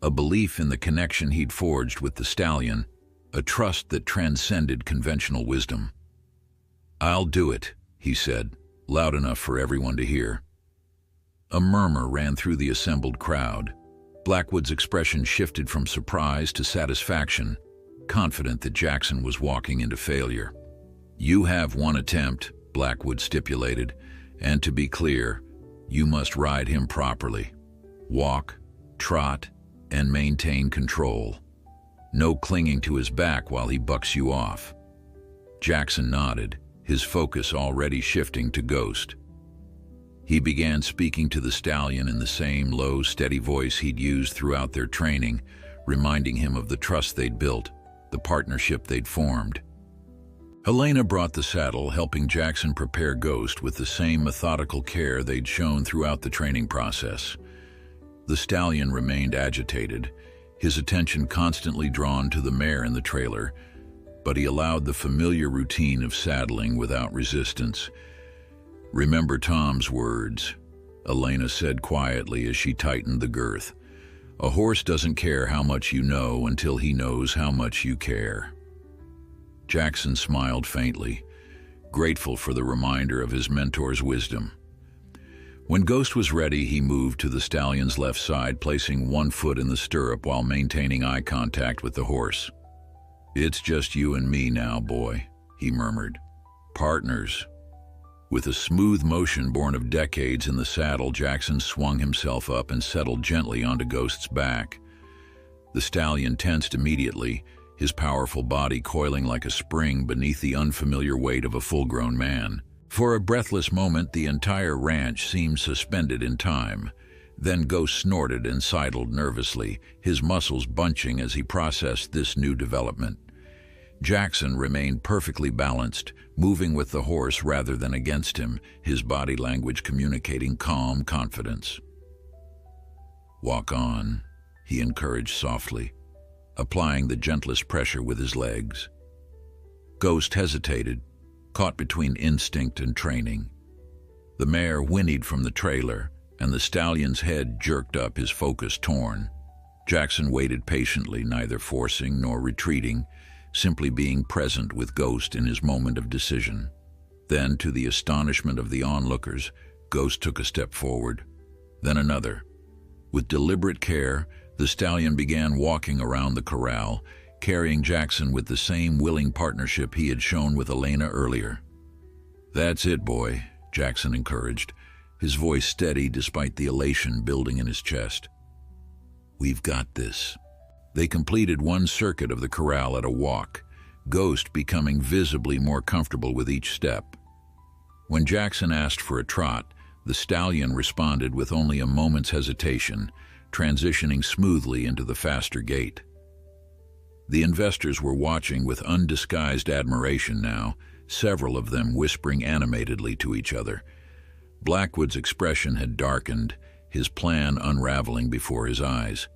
A belief in the connection he'd forged with the stallion, a trust that transcended conventional wisdom. "I'll do it," he said, loud enough for everyone to hear. A murmur ran through the assembled crowd. Blackwood's expression shifted from surprise to satisfaction, confident that Jackson was walking into failure. "You have one attempt," Blackwood stipulated, "and to be clear, you must ride him properly. Walk, trot, and maintain control. No clinging to his back while he bucks you off." Jackson nodded, his focus already shifting to Ghost. He began speaking to the stallion in the same low, steady voice he'd used throughout their training, reminding him of the trust they'd built, the partnership they'd formed. Helena brought the saddle, helping Jackson prepare Ghost with the same methodical care they'd shown throughout the training process. The stallion remained agitated, his attention constantly drawn to the mare in the trailer, but he allowed the familiar routine of saddling without resistance. "Remember Tom's words," Helena said quietly as she tightened the girth. "A horse doesn't care how much you know until he knows how much you care." Jackson smiled faintly, grateful for the reminder of his mentor's wisdom. When Ghost was ready, he moved to the stallion's left side, placing one foot in the stirrup while maintaining eye contact with the horse. "It's just you and me now, boy," he murmured. "Partners." With a smooth motion born of decades in the saddle, Jackson swung himself up and settled gently onto Ghost's back. The stallion tensed immediately, his powerful body coiling like a spring beneath the unfamiliar weight of a full-grown man. For a breathless moment, the entire ranch seemed suspended in time. Then Ghost snorted and sidled nervously, his muscles bunching as he processed this new development. Jackson remained perfectly balanced, moving with the horse rather than against him, his body language communicating calm confidence. "Walk on," he encouraged softly, applying the gentlest pressure with his legs. Ghost hesitated, caught between instinct and training. The mare whinnied from the trailer, and the stallion's head jerked up, his focus torn. Jackson waited patiently, neither forcing nor retreating, simply being present with Ghost in his moment of decision. Then, to the astonishment of the onlookers, Ghost took a step forward, then another. With deliberate care, the stallion began walking around the corral, carrying Jackson with the same willing partnership he had shown with Helena earlier. "That's it, boy," Jackson encouraged, his voice steady despite the elation building in his chest. "We've got this." They completed one circuit of the corral at a walk, Ghost becoming visibly more comfortable with each step. When Jackson asked for a trot, the stallion responded with only a moment's hesitation, transitioning smoothly into the faster gait. The investors were watching with undisguised admiration now, several of them whispering animatedly to each other. Blackwood's expression had darkened, his plan unraveling before his eyes.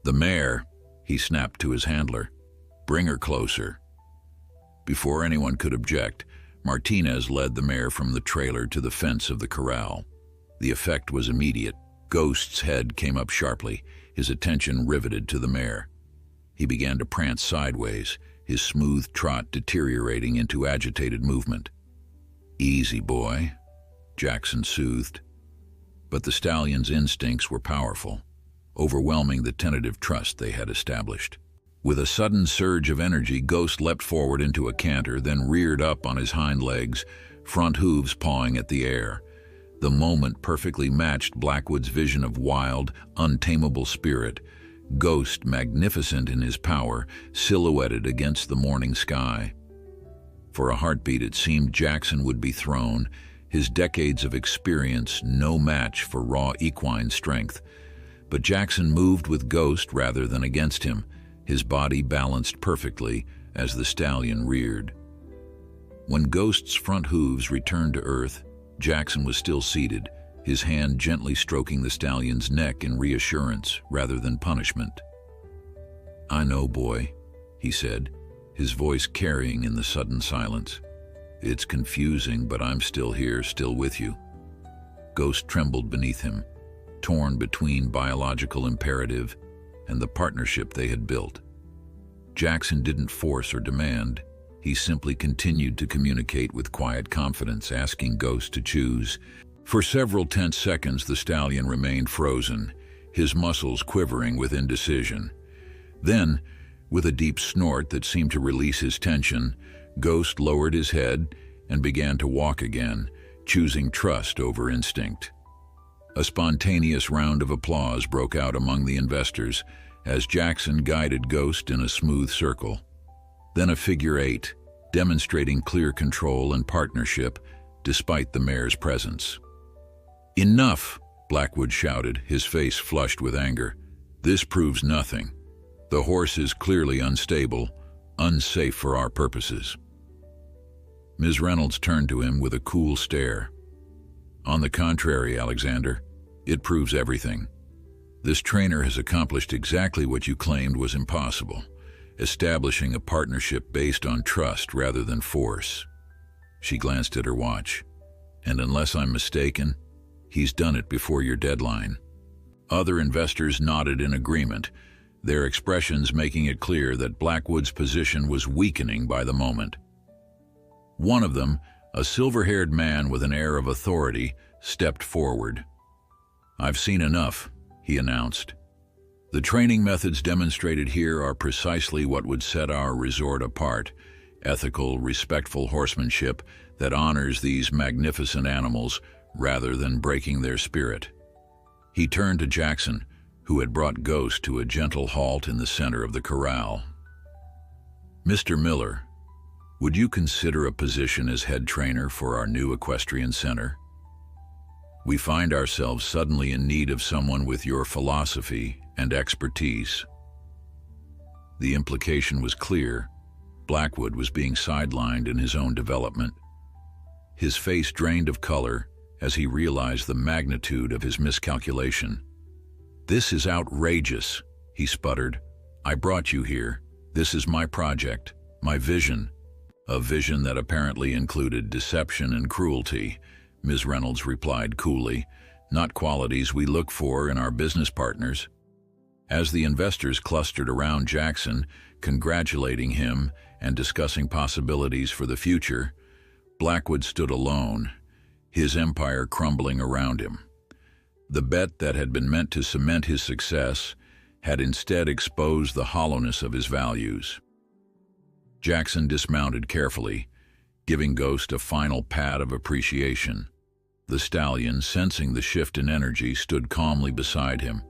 "The mare," he snapped to his handler. "Bring her closer." Before anyone could object, Martinez led the mare from the trailer to the fence of the corral. The effect was immediate. Ghost's head came up sharply, his attention riveted to the mare. He began to prance sideways, his smooth trot deteriorating into agitated movement. "Easy, boy," Jackson soothed. But the stallion's instincts were powerful, overwhelming the tentative trust they had established. With a sudden surge of energy, Ghost leapt forward into a canter, then reared up on his hind legs, front hooves pawing at the air. The moment perfectly matched Blackwood's vision of wild, untamable spirit, Ghost magnificent in his power, silhouetted against the morning sky. For a heartbeat, it seemed Jackson would be thrown, his decades of experience no match for raw equine strength. But Jackson moved with Ghost rather than against him, his body balanced perfectly as the stallion reared. When Ghost's front hooves returned to earth, Jackson was still seated, his hand gently stroking the stallion's neck in reassurance rather than punishment. "I know, boy," he said, his voice carrying in the sudden silence. "It's confusing, but I'm still here, still with you." Ghost trembled beneath him, torn between biological imperative and the partnership they had built. Jackson didn't force or demand. He simply continued to communicate with quiet confidence, asking Ghost to choose. For several tense seconds, the stallion remained frozen, his muscles quivering with indecision. Then, with a deep snort that seemed to release his tension, Ghost lowered his head and began to walk again, choosing trust over instinct. A spontaneous round of applause broke out among the investors as Jackson guided Ghost in a smooth circle. Then a figure eight, demonstrating clear control and partnership despite the mayor's presence. "Enough!" Blackwood shouted, his face flushed with anger. "This proves nothing. The horse is clearly unstable, unsafe for our purposes." Ms. Reynolds turned to him with a cool stare. "On the contrary, Alexander, it proves everything. This trainer has accomplished exactly what you claimed was impossible, establishing a partnership based on trust rather than force." She glanced at her watch. "And unless I'm mistaken, he's done it before your deadline." Other investors nodded in agreement, their expressions making it clear that Blackwood's position was weakening by the moment. One of them, a silver-haired man with an air of authority, stepped forward. "I've seen enough," he announced. "The training methods demonstrated here are precisely what would set our resort apart: ethical, respectful horsemanship that honors these magnificent animals rather than breaking their spirit." He turned to Jackson, who had brought Ghost to a gentle halt in the center of the corral. "Mr. Miller, would you consider a position as head trainer for our new equestrian center? We find ourselves suddenly in need of someone with your philosophy and expertise." The implication was clear. Blackwood was being sidelined in his own development. His face drained of color as he realized the magnitude of his miscalculation. "This is outrageous," he sputtered. "I brought you here. This is my project, my vision." "A vision that apparently included deception and cruelty," Ms. Reynolds replied coolly, "not qualities we look for in our business partners." As the investors clustered around Jackson, congratulating him and discussing possibilities for the future, Blackwood stood alone, his empire crumbling around him. The bet that had been meant to cement his success had instead exposed the hollowness of his values. Jackson dismounted carefully, giving Ghost a final pat of appreciation. The stallion, sensing the shift in energy, stood calmly beside him,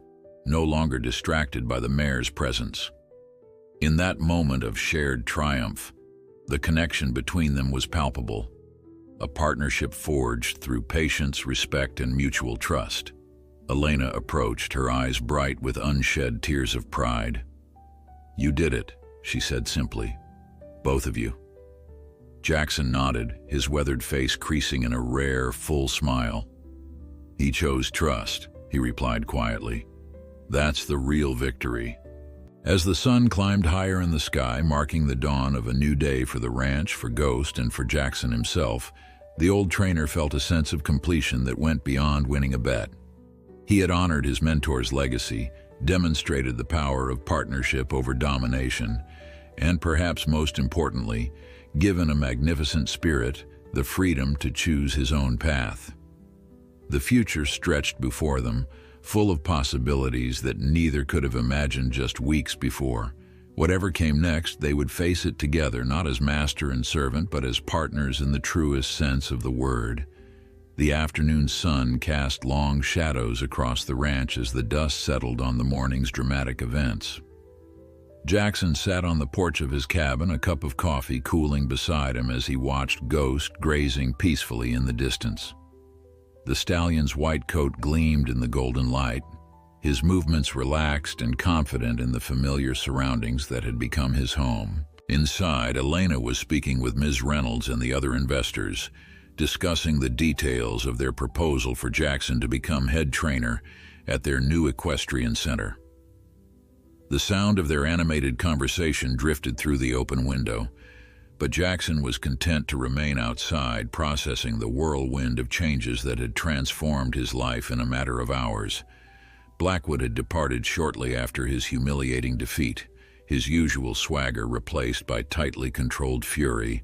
no longer distracted by the mayor's presence. In that moment of shared triumph, the connection between them was palpable, a partnership forged through patience, respect, and mutual trust. Elena approached, her eyes bright with unshed tears of pride. "You did it," she said simply. "Both of you." Jackson nodded, his weathered face creasing in a rare, full smile. "He chose trust," he replied quietly. "That's the real victory." As the sun climbed higher in the sky, marking the dawn of a new day for the ranch, for Ghost, and for Jackson himself, the old trainer felt a sense of completion that went beyond winning a bet. He had honored his mentor's legacy, demonstrated the power of partnership over domination, and perhaps most importantly, given a magnificent spirit the freedom to choose his own path. The future stretched before them, full of possibilities that neither could have imagined just weeks before. Whatever came next, they would face it together, not as master and servant, but as partners in the truest sense of the word. The afternoon sun cast long shadows across the ranch as the dust settled on the morning's dramatic events. Jackson sat on the porch of his cabin, a cup of coffee cooling beside him as he watched Ghost grazing peacefully in the distance. The stallion's white coat gleamed in the golden light, his movements relaxed and confident in the familiar surroundings that had become his home. Inside, Elena was speaking with Ms. Reynolds and the other investors, discussing the details of their proposal for Jackson to become head trainer at their new equestrian center. The sound of their animated conversation drifted through the open window, but Jackson was content to remain outside, processing the whirlwind of changes that had transformed his life in a matter of hours. Blackwood had departed shortly after his humiliating defeat, his usual swagger replaced by tightly controlled fury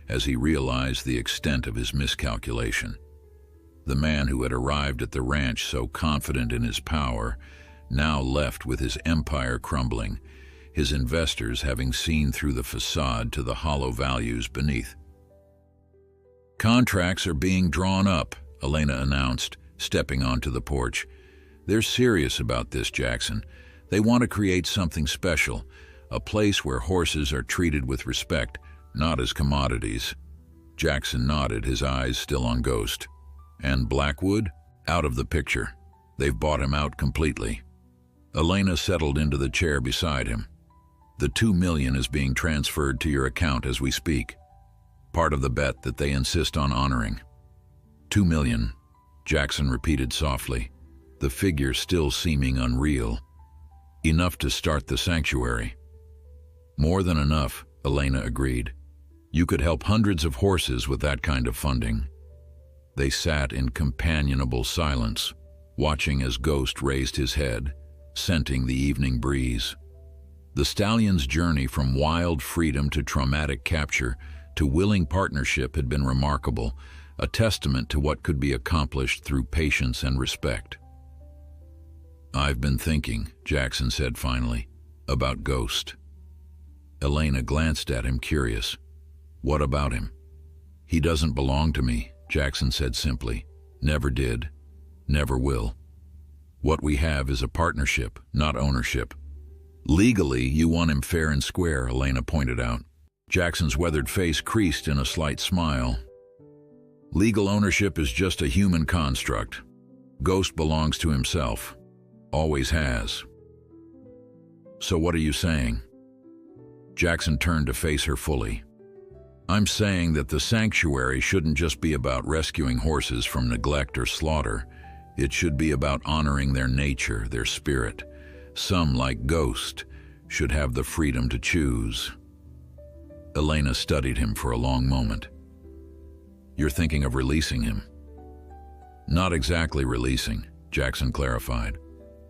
as he realized the extent of his miscalculation. The man who had arrived at the ranch so confident in his power, now left with his empire crumbling, his investors having seen through the facade to the hollow values beneath. "Contracts are being drawn up," Elena announced, stepping onto the porch. "They're serious about this, Jackson. They want to create something special, a place where horses are treated with respect, not as commodities." Jackson nodded, his eyes still on Ghost. "And Blackwood? Out of the picture. They've bought him out completely." Elena settled into the chair beside him. "The $2 million is being transferred to your account as we speak. Part of the bet that they insist on honoring." $2 million, Jackson repeated softly, the figure still seeming unreal. "Enough to start the sanctuary." "More than enough," Elena agreed. "You could help hundreds of horses with that kind of funding." They sat in companionable silence, watching as Ghost raised his head, scenting the evening breeze. The stallion's journey from wild freedom to traumatic capture to willing partnership had been remarkable, a testament to what could be accomplished through patience and respect. "I've been thinking," Jackson said finally, "about Ghost." Elena glanced at him, curious. "What about him?" "He doesn't belong to me," Jackson said simply. "Never did. Never will. What we have is a partnership, not ownership." "Legally, you want him fair and square," Elena pointed out. Jackson's weathered face creased in a slight smile. "Legal ownership is just a human construct. Ghost belongs to himself. Always has." "So what are you saying?" Jackson turned to face her fully. "I'm saying that the sanctuary shouldn't just be about rescuing horses from neglect or slaughter. It should be about honoring their nature, their spirit. Some, like Ghost, should have the freedom to choose." Elena studied him for a long moment. "You're thinking of releasing him?" "Not exactly releasing," Jackson clarified.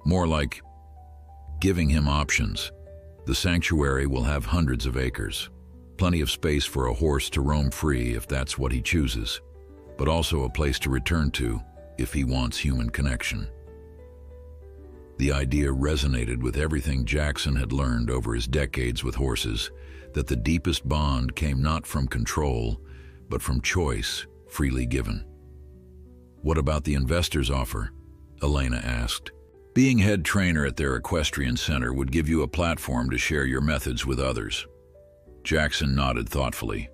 "More like giving him options. The sanctuary will have hundreds of acres, plenty of space for a horse to roam free if that's what he chooses, but also a place to return to if he wants human connection." The idea resonated with everything Jackson had learned over his decades with horses, that the deepest bond came not from control, but from choice, freely given. "What about the investor's offer?" Elena asked. "Being head trainer at their equestrian center would give you a platform to share your methods with others." Jackson nodded thoughtfully.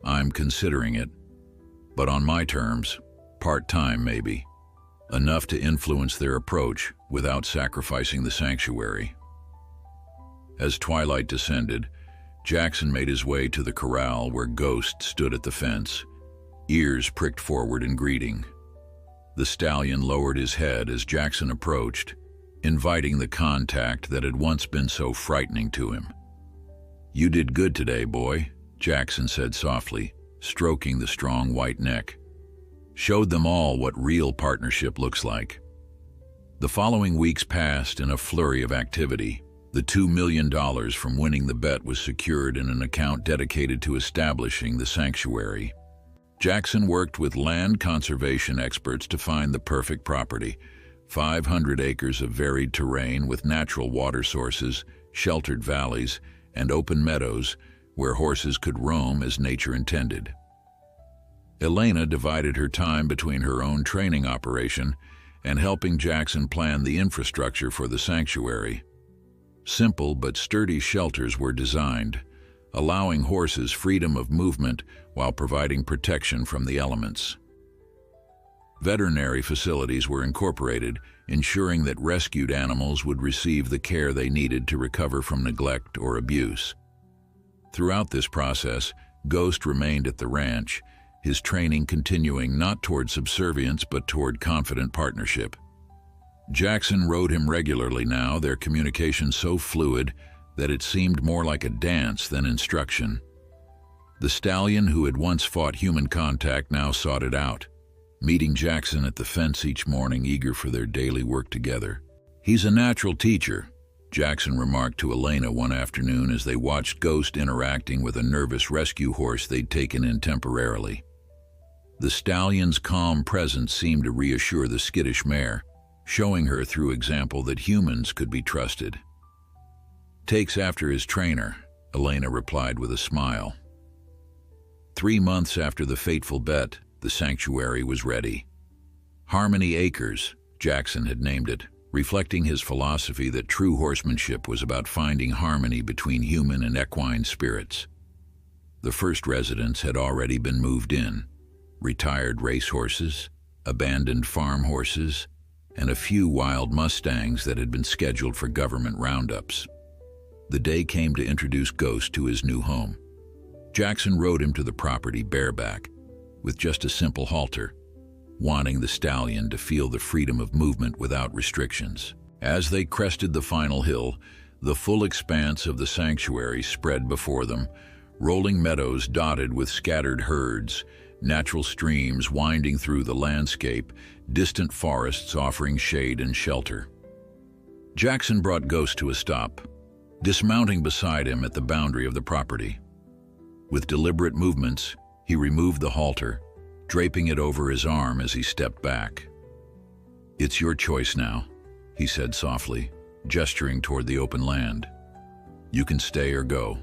"I'm considering it, but on my terms, part-time maybe. Enough to influence their approach without sacrificing the sanctuary." As twilight descended, Jackson made his way to the corral where Ghost stood at the fence, ears pricked forward in greeting. The stallion lowered his head as Jackson approached, inviting the contact that had once been so frightening to him. "You did good today, boy," Jackson said softly, stroking the strong white neck. "Showed them all what real partnership looks like." The following weeks passed in a flurry of activity. The $2 million from winning the bet was secured in an account dedicated to establishing the sanctuary. Jackson worked with land conservation experts to find the perfect property, 500 acres of varied terrain with natural water sources, sheltered valleys, and open meadows where horses could roam as nature intended. Elena divided her time between her own training operation and helping Jackson plan the infrastructure for the sanctuary. Simple but sturdy shelters were designed, allowing horses freedom of movement while providing protection from the elements. Veterinary facilities were incorporated, ensuring that rescued animals would receive the care they needed to recover from neglect or abuse. Throughout this process, Ghost remained at the ranch, his training continuing not toward subservience but toward confident partnership. Jackson rode him regularly now, their communication so fluid that it seemed more like a dance than instruction. The stallion who had once fought human contact now sought it out, meeting Jackson at the fence each morning, eager for their daily work together. "He's a natural teacher," Jackson remarked to Elena one afternoon as they watched Ghost interacting with a nervous rescue horse they'd taken in temporarily. The stallion's calm presence seemed to reassure the skittish mare, showing her through example that humans could be trusted. "Takes after his trainer," Elena replied with a smile. 3 months after the fateful bet, the sanctuary was ready. Harmony Acres, Jackson had named it, reflecting his philosophy that true horsemanship was about finding harmony between human and equine spirits. The first residents had already been moved in: retired racehorses, abandoned farm horses, and a few wild mustangs that had been scheduled for government roundups. The day came to introduce Ghost to his new home. Jackson rode him to the property bareback, with just a simple halter, wanting the stallion to feel the freedom of movement without restrictions. As they crested the final hill, the full expanse of the sanctuary spread before them, rolling meadows dotted with scattered herds, natural streams winding through the landscape, distant forests offering shade and shelter. Jackson brought Ghost to a stop, dismounting beside him at the boundary of the property. With deliberate movements, he removed the halter, draping it over his arm as he stepped back. "It's your choice now," he said softly, gesturing toward the open land. "You can stay or go,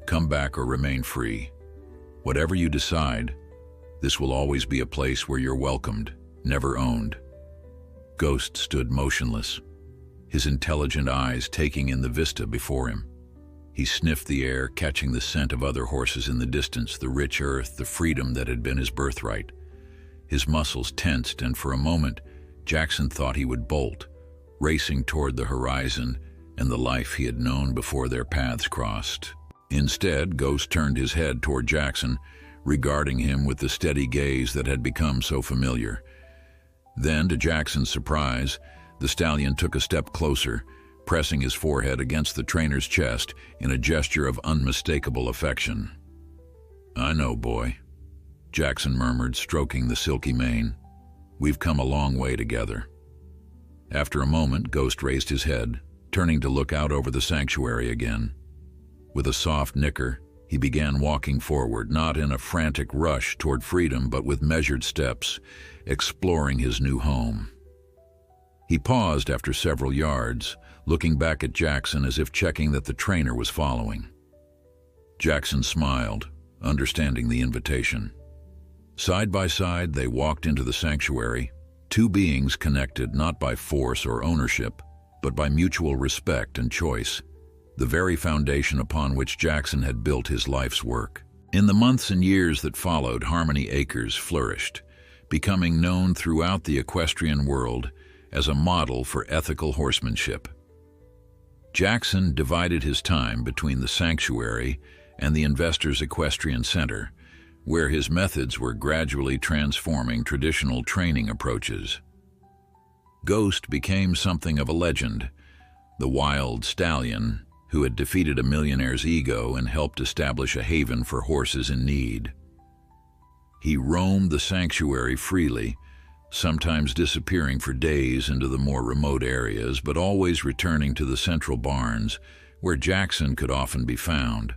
come back or remain free. Whatever you decide, this will always be a place where you're welcomed, never owned." Ghost stood motionless, his intelligent eyes taking in the vista before him. He sniffed the air, catching the scent of other horses in the distance, the rich earth, the freedom that had been his birthright. His muscles tensed, and for a moment, Jackson thought he would bolt, racing toward the horizon and the life he had known before their paths crossed. Instead, Ghost turned his head toward Jackson, regarding him with the steady gaze that had become so familiar. Then, to Jackson's surprise, the stallion took a step closer, pressing his forehead against the trainer's chest in a gesture of unmistakable affection. "I know, boy," Jackson murmured, stroking the silky mane. "We've come a long way together." After a moment, Ghost raised his head, turning to look out over the sanctuary again. With a soft nicker, he began walking forward, not in a frantic rush toward freedom, but with measured steps, exploring his new home. He paused after several yards, looking back at Jackson as if checking that the trainer was following. Jackson smiled, understanding the invitation. Side by side, they walked into the sanctuary, two beings connected not by force or ownership, but by mutual respect and choice, the very foundation upon which Jackson had built his life's work. In the months and years that followed, Harmony Acres flourished, becoming known throughout the equestrian world as a model for ethical horsemanship. Jackson divided his time between the sanctuary and the Investors Equestrian Center, where his methods were gradually transforming traditional training approaches. Ghost became something of a legend, the wild stallion who had defeated a millionaire's ego and helped establish a haven for horses in need. He roamed the sanctuary freely, sometimes disappearing for days into the more remote areas, but always returning to the central barns, where Jackson could often be found.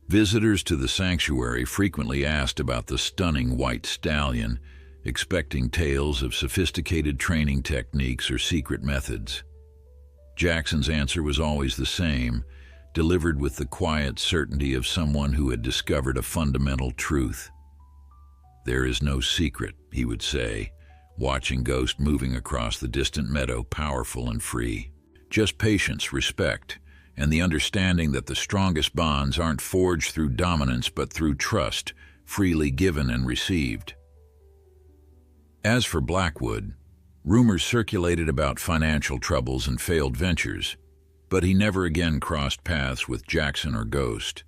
Visitors to the sanctuary frequently asked about the stunning white stallion, expecting tales of sophisticated training techniques or secret methods. Jackson's answer was always the same, delivered with the quiet certainty of someone who had discovered a fundamental truth. "There is no secret," he would say, watching Ghost moving across the distant meadow, powerful and free. "Just patience, respect, and the understanding that the strongest bonds aren't forged through dominance but through trust, freely given and received." As for Blackwood, rumors circulated about financial troubles and failed ventures, but he never again crossed paths with Jackson or Ghost.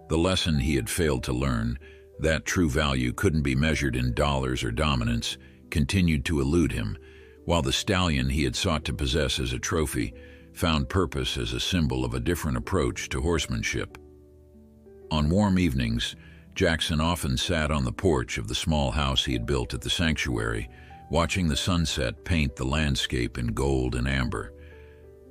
The lesson he had failed to learn, that true value couldn't be measured in dollars or dominance, continued to elude him, while the stallion he had sought to possess as a trophy found purpose as a symbol of a different approach to horsemanship. On warm evenings, Jackson often sat on the porch of the small house he had built at the sanctuary, watching the sunset paint the landscape in gold and amber.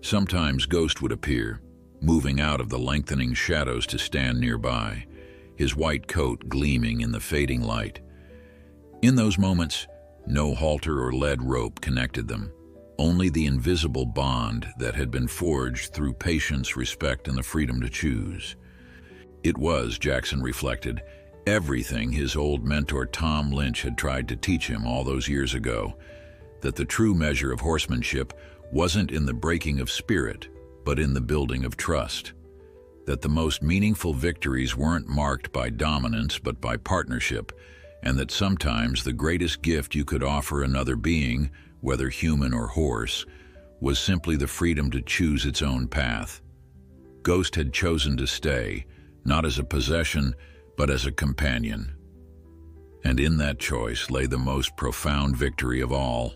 Sometimes Ghost would appear, moving out of the lengthening shadows to stand nearby, his white coat gleaming in the fading light. In those moments, no halter or lead rope connected them, only the invisible bond that had been forged through patience, respect, and the freedom to choose. It was, Jackson reflected, everything his old mentor Tom Lynch had tried to teach him all those years ago, that the true measure of horsemanship wasn't in the breaking of spirit, but in the building of trust. That the most meaningful victories weren't marked by dominance but by partnership, and that sometimes the greatest gift you could offer another being, whether human or horse, was simply the freedom to choose its own path. Ghost had chosen to stay, not as a possession, but as a companion. And in that choice lay the most profound victory of all.